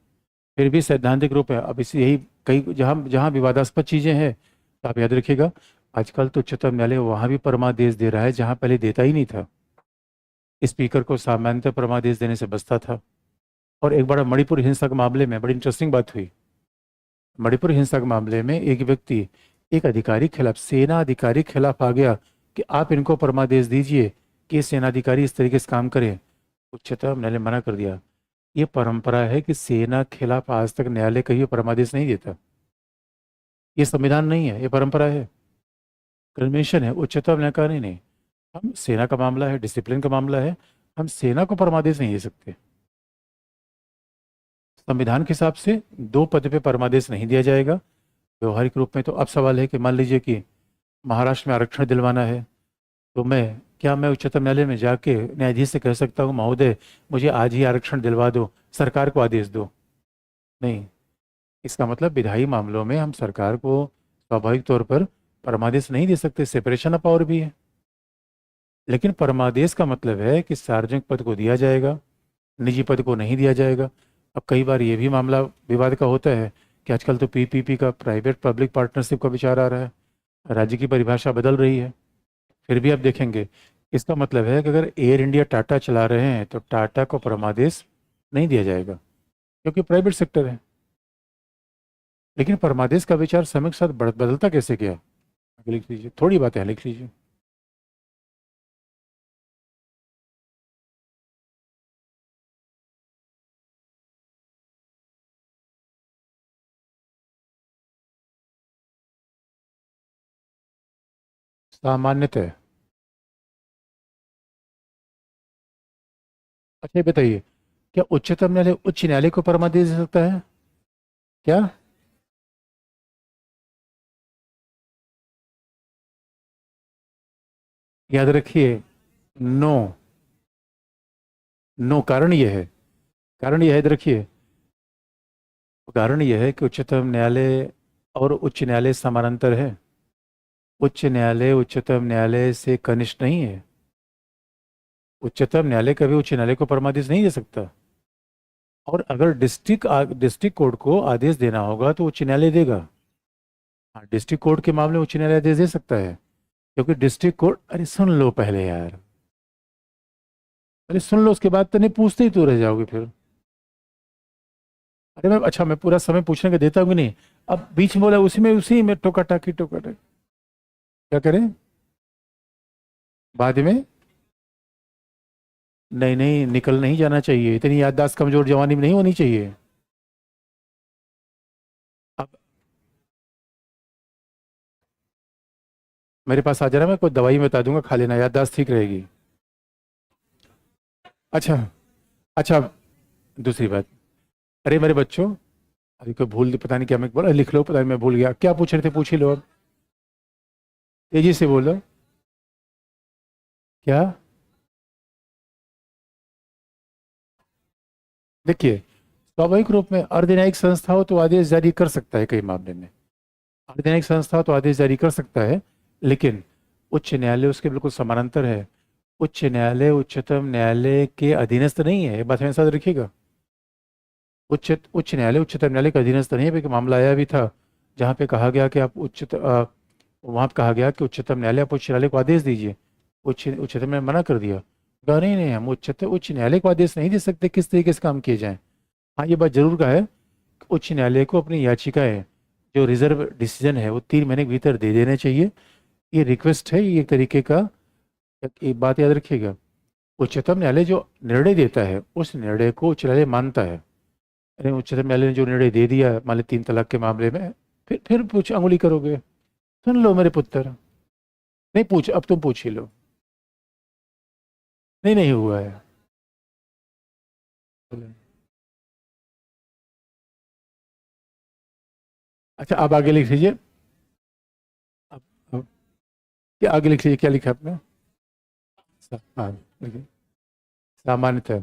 फिर भी सैद्धांतिक रूप है। अब इसी यही कई जहाँ जहाँ विवादास्पद चीजें हैं, तो आप याद रखिएगा, आजकल तो उच्चतम न्यायालय वहां भी परमादेश दे रहा है जहां पहले देता ही नहीं था। स्पीकर को सामान्यतः परमादेश देने से बचता था। और एक बार मणिपुर हिंसा के मामले में बड़ी इंटरेस्टिंग बात हुई। मणिपुर हिंसा के मामले में एक व्यक्ति एक अधिकारी के खिलाफ, सेना अधिकारी के खिलाफ आ गया कि आप इनको परमादेश दीजिए कि ये सेनाधिकारी इस तरीके से काम करें। उच्चतम न्यायालय मना कर दिया। ये परंपरा है कि सेना के खिलाफ आज तक न्यायालय कहीं परमादेश नहीं देता। ये संविधान नहीं है, ये परंपरा है, कन्वेंशन है। उच्चतम न्यायालय का नहीं, नहीं, हम सेना का मामला है, डिसिप्लिन का मामला है, हम सेना को परमादेश नहीं दे सकते। संविधान के हिसाब से दो पद पे परमादेश नहीं दिया जाएगा। व्यवहारिक रूप में तो अब सवाल है कि मान लीजिए कि महाराष्ट्र में आरक्षण दिलवाना है, तो मैं उच्चतम न्यायालय में जाके न्यायाधीश से कह सकता हूँ महोदय मुझे आज ही आरक्षण दिलवा दो, सरकार को आदेश दो? नहीं। इसका मतलब विधायी मामलों में हम सरकार को स्वाभाविक तौर पर परमादेश नहीं दे सकते, सेपरेशन ऑफ पावर भी है। लेकिन परमादेश का मतलब है कि सार्वजनिक पद को दिया जाएगा, निजी पद को नहीं दिया जाएगा। अब कई बार ये भी मामला विवाद का होता है कि आजकल तो PPP का, प्राइवेट पब्लिक पार्टनरशिप का विचार आ रहा है, राज्य की परिभाषा बदल रही है। फिर भी आप देखेंगे, इसका मतलब है कि अगर एयर इंडिया टाटा चला रहे हैं तो टाटा को परमादेश नहीं दिया जाएगा क्योंकि प्राइवेट सेक्टर है। लेकिन परमादेश का विचार समय के साथ बदलता कैसे गया, आगे लिख लीजिए, थोड़ी बात है लिख लीजिए। सामान्यतः अच्छा ये बताइए, क्या उच्चतम न्यायालय उच्च न्यायालय को परमादेश दे सकता है क्या? याद रखिए, नो। नो, कारण यह है, कारण यह है, याद रखिए, कारण यह है कि उच्चतम न्यायालय और उच्च न्यायालय समानांतर है। उच्च न्यायालय उच्चतम न्यायालय से कनिष्ठ नहीं है। उच्चतम न्यायालय कभी उच्च न्यायालय को परमादेश नहीं दे सकता। और अगर डिस्ट्रिक्ट कोर्ट को आदेश देना होगा तो उच्च न्यायालय देगा। हाँ, डिस्ट्रिक्ट कोर्ट के मामले में उच्च न्यायालय आदेश दे सकता है, क्योंकि डिस्ट्रिक्ट कोर्ट, अरे सुन लो पहले यार, अरे सुन लो, उसके बाद तो नहीं पूछते ही तो रह जाओगे फिर। अरे मैं, अच्छा मैं पूरा समय पूछने का देता हूँ कि नहीं? अब बीच में बोला, उसी में टोका टाकी टोका टाकी, क्या करें बाद में? नहीं नहीं, निकल नहीं जाना चाहिए, इतनी याददाश्त कमजोर जवानी में नहीं होनी चाहिए। अब मेरे पास आ जाना, मैं कोई दवाई में बता दूंगा, खा लेना, याददाश्त ठीक रहेगी। अच्छा। अच्छा, दूसरी बात, अरे मेरे बच्चों, अरे कोई भूल, पता नहीं क्या मैं बोला, लिख लो, पता नहीं मैं भूल गया क्या पूछ रहे थे, पूछ ही लो अब, तेजी से बोलो। क्या? देखिए, स्वाभाविक रूप में अर्धन्यायिक संस्था हो तो आदेश जारी कर सकता है कई मामले में। अर्धन्यायिक संस्था हो तो आदेश जारी कर सकता है, लेकिन उच्च न्यायालय उसके बिल्कुल समानांतर है। उच्च न्यायालय उच्चतम न्यायालय के अधीनस्थ नहीं है, ये बात हमें साथ रखिएगा। उच्च उच्च न्यायालय उच्चतम न्यायालय का अधीनस्थ नहीं है। एक मामला आया भी था जहाँ पे कहा गया कि आप वहाँ पे कहा गया कि उच्चतम न्यायालय, आप उच्च न्यायालय को आदेश दीजिए। उच्चतम ने मना कर दिया, कहा नहीं नहीं, हम उच्च न्यायालय को आदेश नहीं दे सकते किस तरीके से काम किए जाएं। हाँ, ये बात जरूर कहा है कि उच्च न्यायालय को अपनी याचिकाएं, जो रिजर्व डिसीजन है, वो 3 महीने के भीतर दे देने चाहिए। ये रिक्वेस्ट है, ये एक तरीके का, एक बात याद रखिएगा, उच्चतम न्यायालय जो निर्णय देता है उस निर्णय को उच्च न्यायालय मानता है। यानी उच्चतम न्यायालय ने जो निर्णय दे दिया, मान ली 3 तलाक के मामले में, फिर पूछ अंगुली करोगे? सुन लो मेरे पुत्र, नहीं पूछ, अब तुम पूछ ही लो। नहीं नहीं हुआ है। अच्छा, आप आगे लिख लीजिए। अब क्या आगे लिख लीजिए, क्या लिखा आपने? हाँ, लिखिए। सामान्यतः,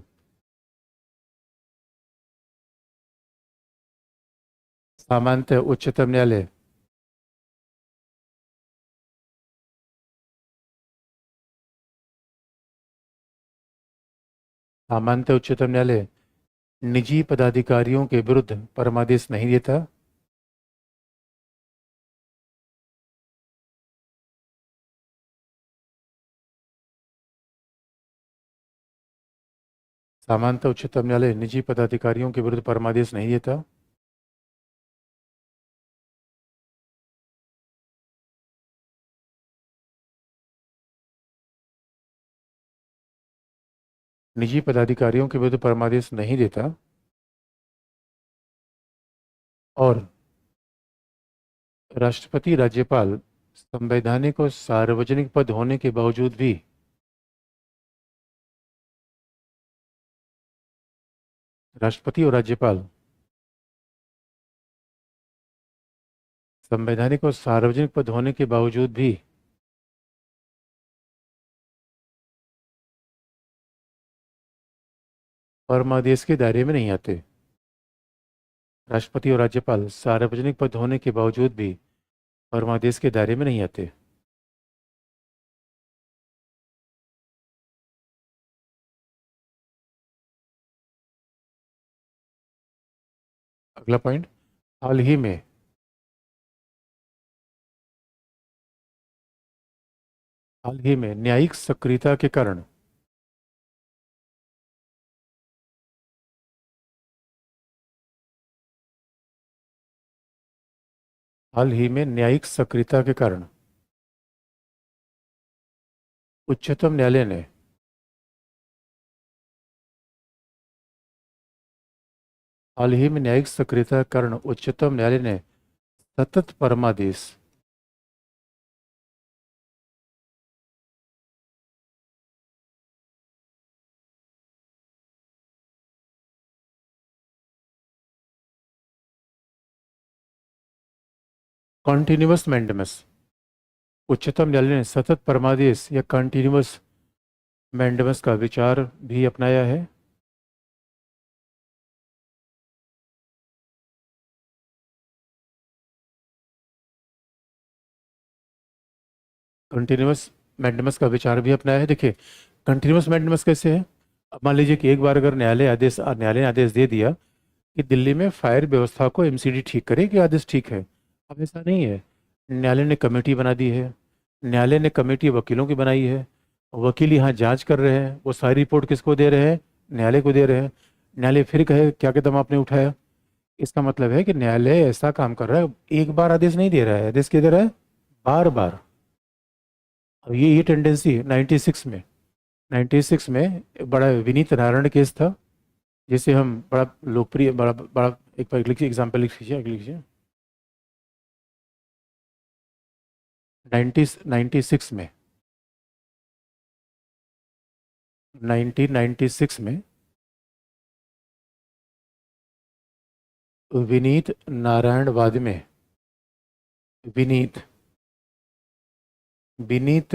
सामान्यतः उच्चतम न्यायालय सामान्यतः उच्चतम न्यायालय निजी पदाधिकारियों के विरुद्ध परमादेश नहीं देता। सामान्यतः उच्चतम न्यायालय निजी पदाधिकारियों के विरुद्ध परमादेश नहीं देता। निजी पदाधिकारियों के विरुद्ध परमादेश नहीं देता। और राष्ट्रपति राज्यपाल संवैधानिक और सार्वजनिक पद होने के बावजूद भी, राष्ट्रपति और राज्यपाल संवैधानिक और सार्वजनिक पद होने के बावजूद भी परमादेश के दायरे में नहीं आते। राष्ट्रपति और राज्यपाल सार्वजनिक पद होने के बावजूद भी परमादेश के दायरे में नहीं आते। अगला पॉइंट, हाल ही में, हाल ही में न्यायिक सक्रियता के कारण, हाल ही में न्यायिक सक्रियता के कारण उच्चतम न्यायालय ने, हाल ही में न्यायिक सक्रियता के कारण उच्चतम न्यायालय ने सतत परमादेश, कॉन्टिन्यूअस मैंडेमस, उच्चतम न्यायालय ने सतत परमादेश या कॉन्टिन्यूअस मैंडेमस का विचार भी अपनाया है। कंटिन्यूअस मैंडेमस का विचार भी अपनाया है। देखिए, कंटिन्यूअस मैंडेमस कैसे है? अब मान लीजिए कि एक बार अगर न्यायालय ने आदेश दे दिया कि दिल्ली में फायर व्यवस्था को एमसीडी ठीक करे, कि आदेश ठीक है। अब ऐसा नहीं है, न्यायालय ने कमेटी बना दी है, न्यायालय ने कमेटी वकीलों की बनाई है, वकील यहाँ जांच कर रहे हैं, वो सारी रिपोर्ट किसको दे रहे हैं? न्यायालय को दे रहे हैं। न्यायालय फिर कहे क्या कदम आपने उठाया। इसका मतलब है कि न्यायालय ऐसा काम कर रहा है, एक बार आदेश नहीं दे रहा है, आदेश क्या दे रहा है? बार बार। अब ये टेंडेंसी 96 में 96 में एक बड़ा विनीत नारायण केस था, जिसे हम बड़ा लोकप्रिय, बड़ा बड़ा, एक बार लिखिए, एग्जाम्पल लिख लीजिए। 96 में 1996 में विनीत नारायण वाद में, विनीत, विनीत,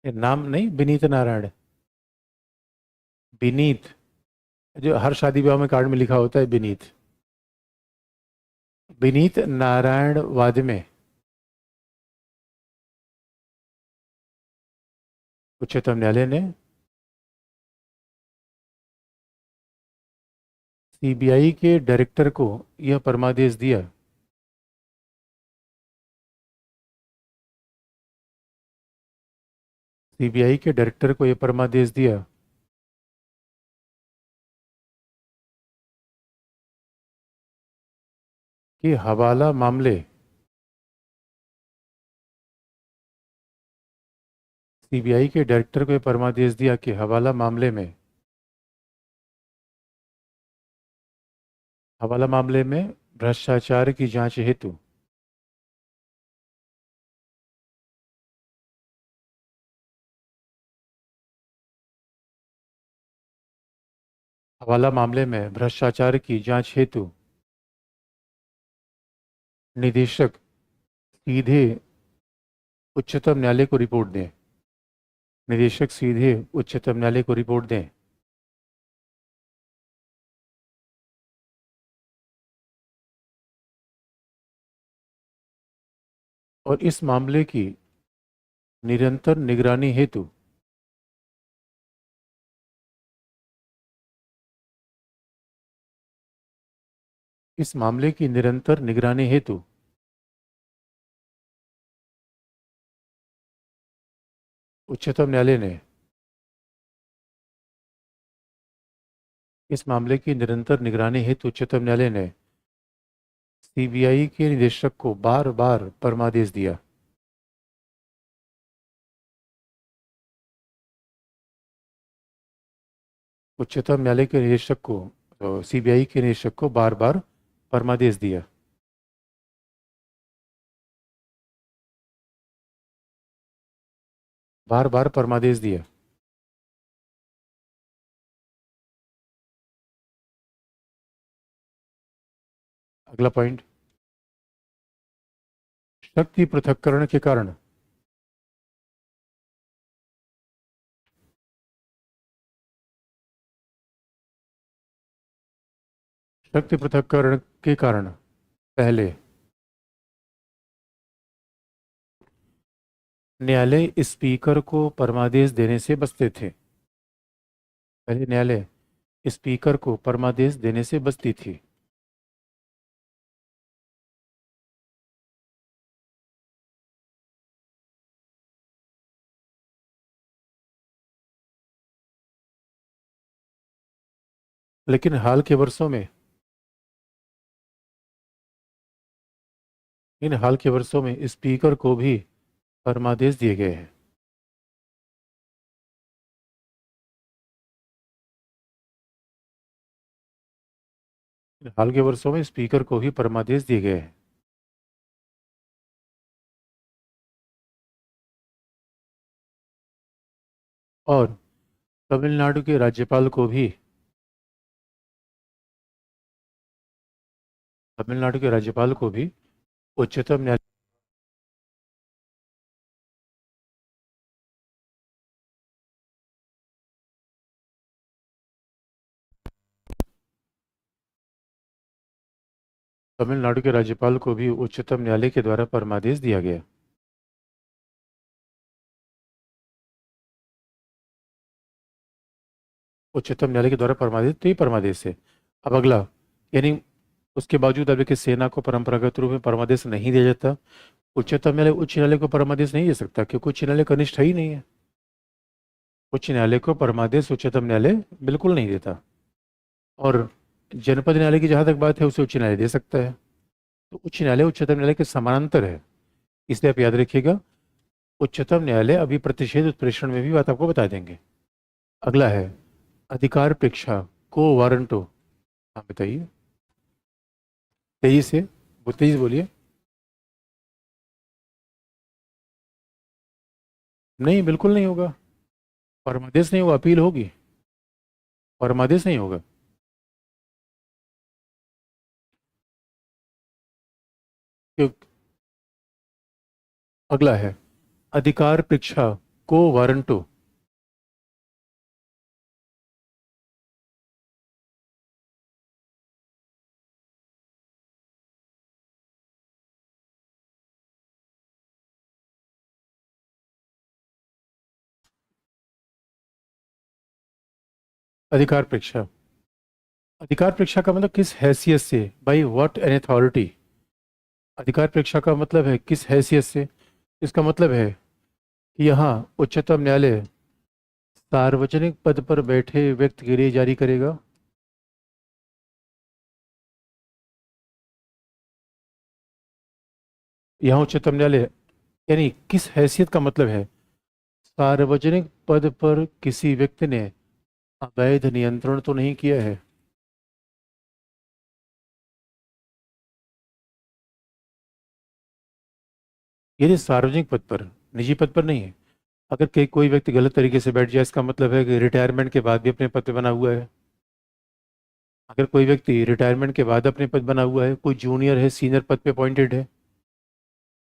ये नाम नहीं, विनीत नारायण, विनीत, जो हर शादी विवाह में कार्ड में लिखा होता है विनीत, विनीत नारायण वाद में उच्चतम न्यायालय ने सीबीआई के डायरेक्टर को यह परमादेश दिया सीबीआई के डायरेक्टर को यह परमादेश दिया कि हवाला मामले, सीबीआई के डायरेक्टर को यह परमादेश दिया कि हवाला मामले में, हवाला मामले में भ्रष्टाचार की जांच हेतु हवाला मामले में भ्रष्टाचार की जांच हेतु निदेशक सीधे उच्चतम न्यायालय को रिपोर्ट दें, निदेशक सीधे उच्चतम न्यायालय को रिपोर्ट दें। और इस मामले की निरंतर निगरानी हेतु इस मामले की निरंतर निगरानी हेतु उच्चतम न्यायालय ने इस मामले की निरंतर निगरानी हेतु उच्चतम न्यायालय ने सीबीआई के निदेशक को बार बार परमादेश दिया। उच्चतम न्यायालय के निदेशक को, सीबीआई के निदेशक को बार बार परमादेश दिया। बार बार परमादेश दिया। अगला पॉइंट, शक्ति पृथक्करण के कारण शक्ति पृथक्करण के कारण पहले न्यायालय स्पीकर को परमादेश देने से बचते थे। पहले न्यायालय स्पीकर को परमादेश देने से बचती थी। लेकिन हाल के वर्षों में इन हाल के वर्षों में स्पीकर को भी परमादेश दिए गए हैं। इन हाल के वर्षों में स्पीकर को भी परमादेश दिए गए हैं। और तमिलनाडु के राज्यपाल को भी तमिलनाडु के राज्यपाल को भी उच्चतम न्यायालय तमिलनाडु के राज्यपाल को भी उच्चतम न्यायालय के द्वारा परमादेश दिया गया। उच्चतम न्यायालय के द्वारा परमादेश तो ही परमादेश है। अब अगला, यानी उसके बावजूद अभी कि सेना को परंपरागत रूप में परमादेश नहीं दिया जाता। उच्चतम न्यायालय उच्च न्यायालय को परमादेश नहीं दे सकता क्योंकि उच्च न्यायालय कनिष्ठ है ही नहीं है। उच्च न्यायालय को परमादेश उच्चतम न्यायालय बिल्कुल नहीं देता। और जनपद न्यायालय की जहां तक बात है उसे उच्च न्यायालय दे सकता है। तो उच्च न्यायालय उच्चतम न्यायालय के समानांतर है, इसलिए आप याद रखिएगा। उच्चतम न्यायालय अभी प्रतिषेध उत्प्रेषण में भी बात आपको बता देंगे। अगला है अधिकार प्रेक्षा को वारंटो। हाँ बताइए, तेजी से, तेजी से बोलिए। नहीं, बिल्कुल नहीं होगा। परमादेश नहीं होगा, अपील होगी। परमादेश नहीं होगा। क्यों? अगला है अधिकार प्रेक्षा को वारंटो। अधिकार प्रेक्षा, अधिकार प्रेक्षा का मतलब किस हैसियत से, बाई व्हाट एन अथॉरिटी। अधिकार प्रेक्षा का मतलब है किस हैसियत से। इसका मतलब है कि यहाँ उच्चतम न्यायालय सार्वजनिक पद पर बैठे व्यक्ति के लिए जारी करेगा। यहाँ उच्चतम न्यायालय यानी किस हैसियत का मतलब है, सार्वजनिक पद पर किसी व्यक्ति ने अवैध नियंत्रण तो नहीं किया है। यदि सार्वजनिक पद पर, निजी पद पर नहीं है। अगर कोई व्यक्ति गलत तरीके से बैठ जाए, इसका मतलब है कि रिटायरमेंट के बाद भी अपने पद पे बना हुआ है। अगर कोई व्यक्ति रिटायरमेंट के बाद अपने पद बना हुआ है, कोई जूनियर है, सीनियर पद पे अपॉइंटेड है,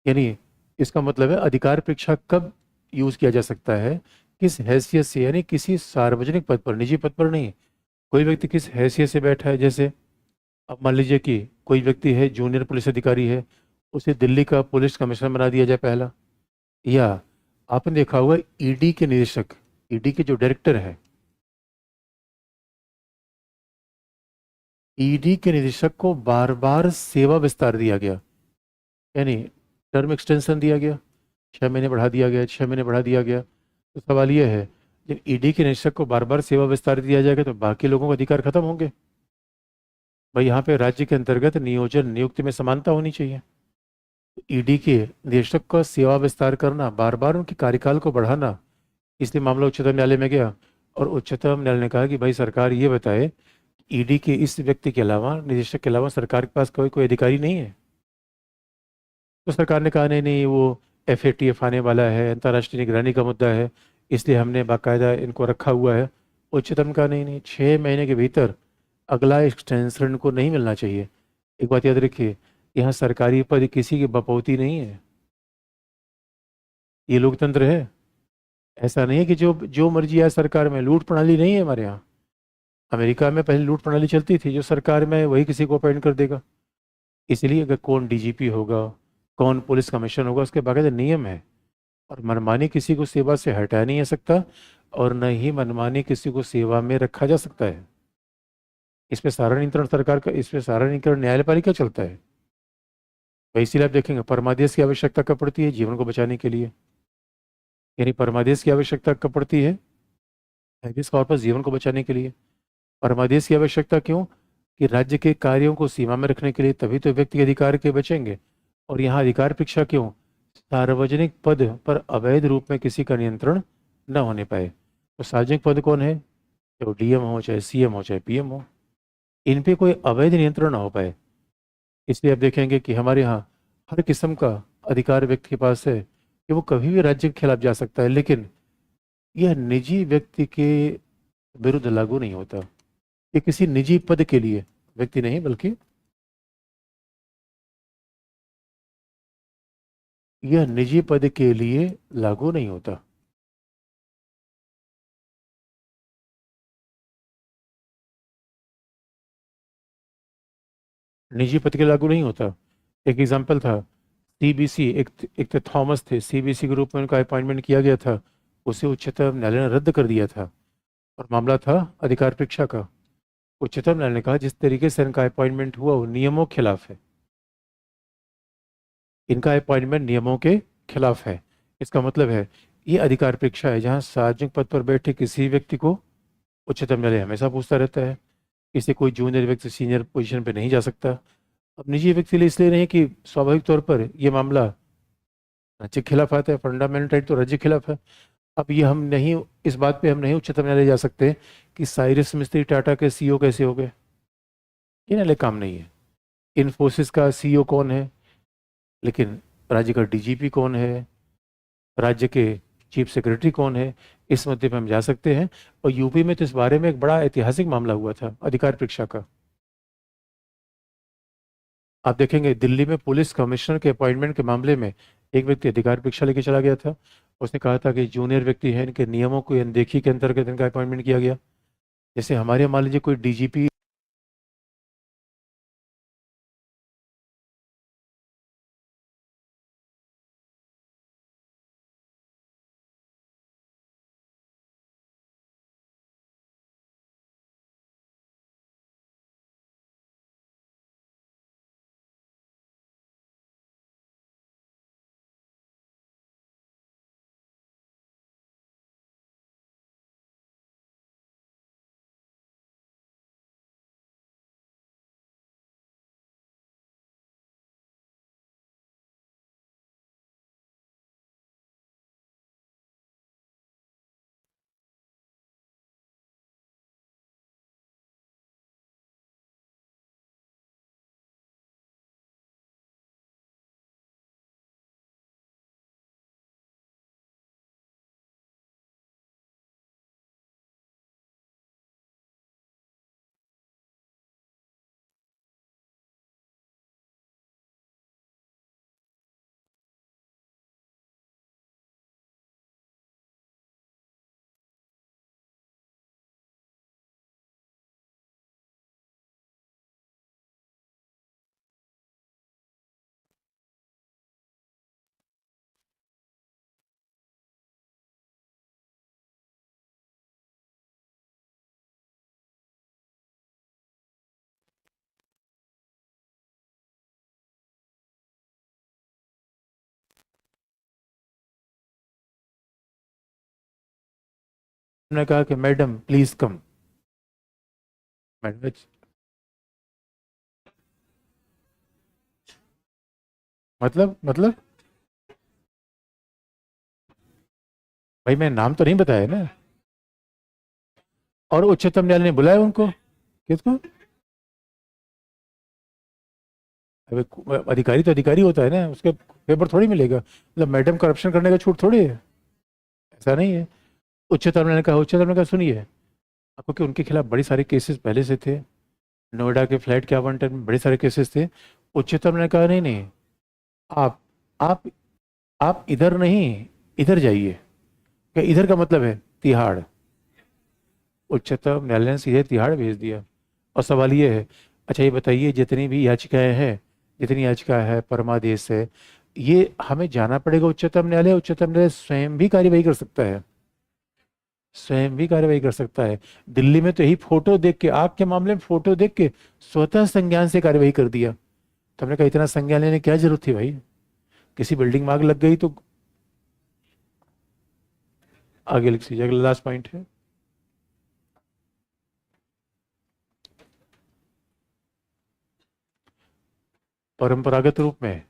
यानी इसका मतलब है अधिकार परीक्षा कब यूज किया जा सकता है, किस हैसियत से, यानी किसी सार्वजनिक पद पर, निजी पद पर नहीं। कोई व्यक्ति किस हैसियत से बैठा है, जैसे अब मान लीजिए कि कोई व्यक्ति है, जूनियर पुलिस अधिकारी है, उसे दिल्ली का पुलिस कमिश्नर बना दिया जाए पहला। या आपने देखा होगा ईडी के निदेशक, ईडी के जो डायरेक्टर है, ईडी के निदेशक को बार बार सेवा विस्तार दिया गया, यानी टर्म एक्सटेंशन दिया गया। 6 महीने बढ़ा दिया गया, 6 महीने बढ़ा दिया गया। तो सवाल यह है, जब ईडी के निदेशक को बार बार सेवा विस्तार दिया जाएगा तो बाकी लोगों के अधिकार खत्म होंगे। भाई यहाँ पे राज्य के अंतर्गत नियोजन नियुक्ति में समानता होनी चाहिए। ईडी के निदेशक का सेवा विस्तार करना, बार बार उनके कार्यकाल को बढ़ाना, इसलिए मामला उच्चतम न्यायालय में गया। और उच्चतम न्यायालय ने कहा कि भाई सरकार ये बताए, ईडी के इस व्यक्ति के अलावा, निदेशक के अलावा सरकार के पास कोई कोई अधिकारी नहीं है। तो सरकार ने कहा नहीं नहीं, वो एफएटीएफ आने वाला है, अंतर्राष्ट्रीय निगरानी का मुद्दा है, इसलिए हमने बाकायदा इनको रखा हुआ है। उच्चतम का नहीं नहीं, 6 महीने के भीतर अगला एक्सटेंशन को नहीं मिलना चाहिए। एक बात याद रखिए, यहाँ सरकारी पद किसी की बपौती नहीं है, ये लोकतंत्र है। ऐसा नहीं है कि जो जो मर्जी आए सरकार में, लूट प्रणाली नहीं है हमारे यहाँ। अमेरिका में पहले लूट प्रणाली चलती थी, जो सरकार में वही किसी को अपॉइंट कर देगा। इसलिए अगर कौन डीजीपी होगा, कौन पुलिस कमिश्नर होगा, उसके बाकायदा नियम है। और मनमानी किसी को सेवा से हटा नहीं जा सकता, और न ही मनमानी किसी को सेवा में रखा जा सकता है। इस पे सारा नियंत्रण सरकार का, इस पे सारा नियंत्रण न्यायपालिका चलता है। तो इसीलिए आप देखेंगे परमादेश की आवश्यकता कब पड़ती है, जीवन को बचाने के लिए। यानी परमादेश की आवश्यकता कब पड़ती है, हैबियस कॉर्पस जीवन को बचाने के लिए। परमादेश की आवश्यकता क्यों, कि राज्य के कार्यों को सीमा में रखने के लिए, तभी तो व्यक्ति के अधिकार के बचेंगे। और यहाँ अधिकार परीक्षा क्यों, सार्वजनिक पद पर अवैध रूप में किसी का नियंत्रण न होने पाए। तो सार्वजनिक पद कौन है, चाहे डीएम हो, चाहे सीएम हो, चाहे पीएम हो, इन पे कोई अवैध नियंत्रण ना हो पाए। इसलिए आप देखेंगे कि हमारे यहाँ हर किस्म का अधिकार व्यक्ति के पास है कि वो कभी भी राज्य के खिलाफ जा सकता है, लेकिन यह निजी व्यक्ति के विरुद्ध लागू नहीं होता। ये किसी निजी पद के लिए व्यक्ति नहीं, बल्कि यह निजी पद के लिए लागू नहीं होता। निजी पद के लिए लागू नहीं होता। एक एग्जाम्पल था, सीबीसी, एक तो थॉमस थे, सीबीसी के रूप में उनका अपॉइंटमेंट किया गया था, उसे उच्चतम न्यायालय ने रद्द कर दिया था। और मामला था अधिकार परीक्षा का। उच्चतम न्यायालय ने कहा जिस तरीके से इनका अपॉइंटमेंट हुआ वो नियमों के खिलाफ है। इनका अपॉइंटमेंट नियमों के खिलाफ है। इसका मतलब है ये अधिकार परीक्षा है जहां सार्वजनिक पद पर बैठे किसी व्यक्ति को उच्चतम न्यायालय हमेशा पूछता रहता है। इससे कोई जूनियर व्यक्ति सीनियर पोजीशन पर नहीं जा सकता। अब निजी व्यक्ति के लिए इसलिए नहीं कि स्वाभाविक तौर पर ये मामला राज्य के खिलाफ आता है, फंडामेंटल राइट तो राज्य के खिलाफ है। अब ये हम नहीं, इस बात पे हम नहीं उच्चतम न्यायालय जा सकते कि साइरस मिस्त्री टाटा के सीईओ कैसे हो गए। ये न्यायालय काम नहीं है। इन्फोसिस का सीईओ कौन है, लेकिन राज्य का डीजीपी कौन है, राज्य के चीफ सेक्रेटरी कौन है, इस मुद्दे पे हम जा सकते हैं। और यूपी में तो इस बारे में एक बड़ा ऐतिहासिक मामला हुआ था अधिकार परीक्षा का। आप देखेंगे दिल्ली में पुलिस कमिश्नर के अपॉइंटमेंट के मामले में एक व्यक्ति अधिकार परीक्षा लेके चला गया था। उसने कहा था कि जूनियर व्यक्ति है, इनके नियमों को अनदेखी के अंतर्गत इनका अपॉइंटमेंट किया गया। जैसे हमारे मान लीजिए कोई डीजीपी, ने कहा कि मैडम प्लीज कम। मैडम, मतलब भाई मैं नाम तो नहीं बताया ना। और उच्चतम न्यायालय ने बुलाया उनको, किसको? अबे अधिकारी तो अधिकारी होता है ना, उसके पेपर थोड़ी मिलेगा। मतलब मैडम करप्शन करने का छूट थोड़ी है, ऐसा नहीं है। उच्चतम न्यायालय ने कहा, उच्चतम न्यायालय ने कहा सुनिए, आपको कि उनके खिलाफ बड़ी सारे केसेस पहले से थे, नोएडा के फ्लैट के आवंटन में बड़े सारे केसेस थे। उच्चतम न्यायालय ने कहा नहीं नहीं, आप आप आप इधर नहीं, इधर जाइए। क्या इधर का मतलब है तिहाड़। उच्चतम न्यायालय ने सीधे तिहाड़ भेज दिया। और सवाल ये है, अच्छा ये बताइए जितनी भी याचिकाएं हैं, जितनी याचिका है परमादेश है, ये हमें जाना पड़ेगा उच्चतम न्यायालय? उच्चतम न्यायालय स्वयं भी कार्यवाही कर सकता है, स्वयं भी कार्यवाही कर सकता है। दिल्ली में तो यही फोटो देख के, आग के मामले में फोटो देख के स्वतः संज्ञान से कार्यवाही कर दिया। तो हमने कहा इतना संज्ञान लेने की क्या जरूरत थी भाई, किसी बिल्डिंग में आग लग गई तो। आगे लिख लीजिए, अगला लास्ट पॉइंट है। परंपरागत रूप में,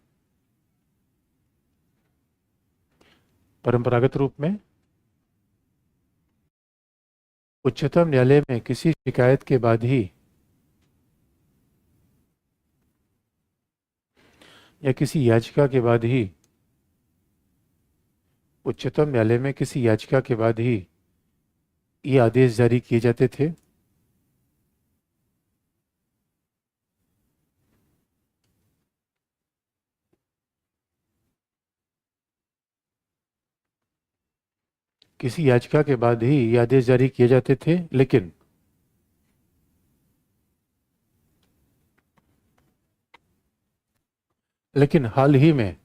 परंपरागत रूप में उच्चतम न्यायालय में किसी शिकायत के बाद ही या किसी याचिका के बाद ही, उच्चतम न्यायालय में किसी याचिका के बाद ही ये आदेश जारी किए जाते थे किसी याचिका के बाद ही ये आदेश जारी किए जाते थे, लेकिन हाल ही में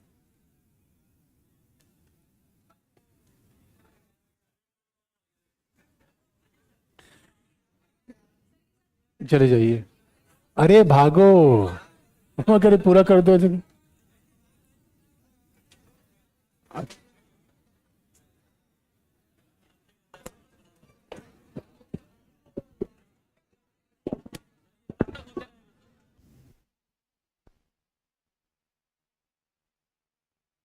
चले जाइए। अरे भागो, अगर पूरा कर दो तो।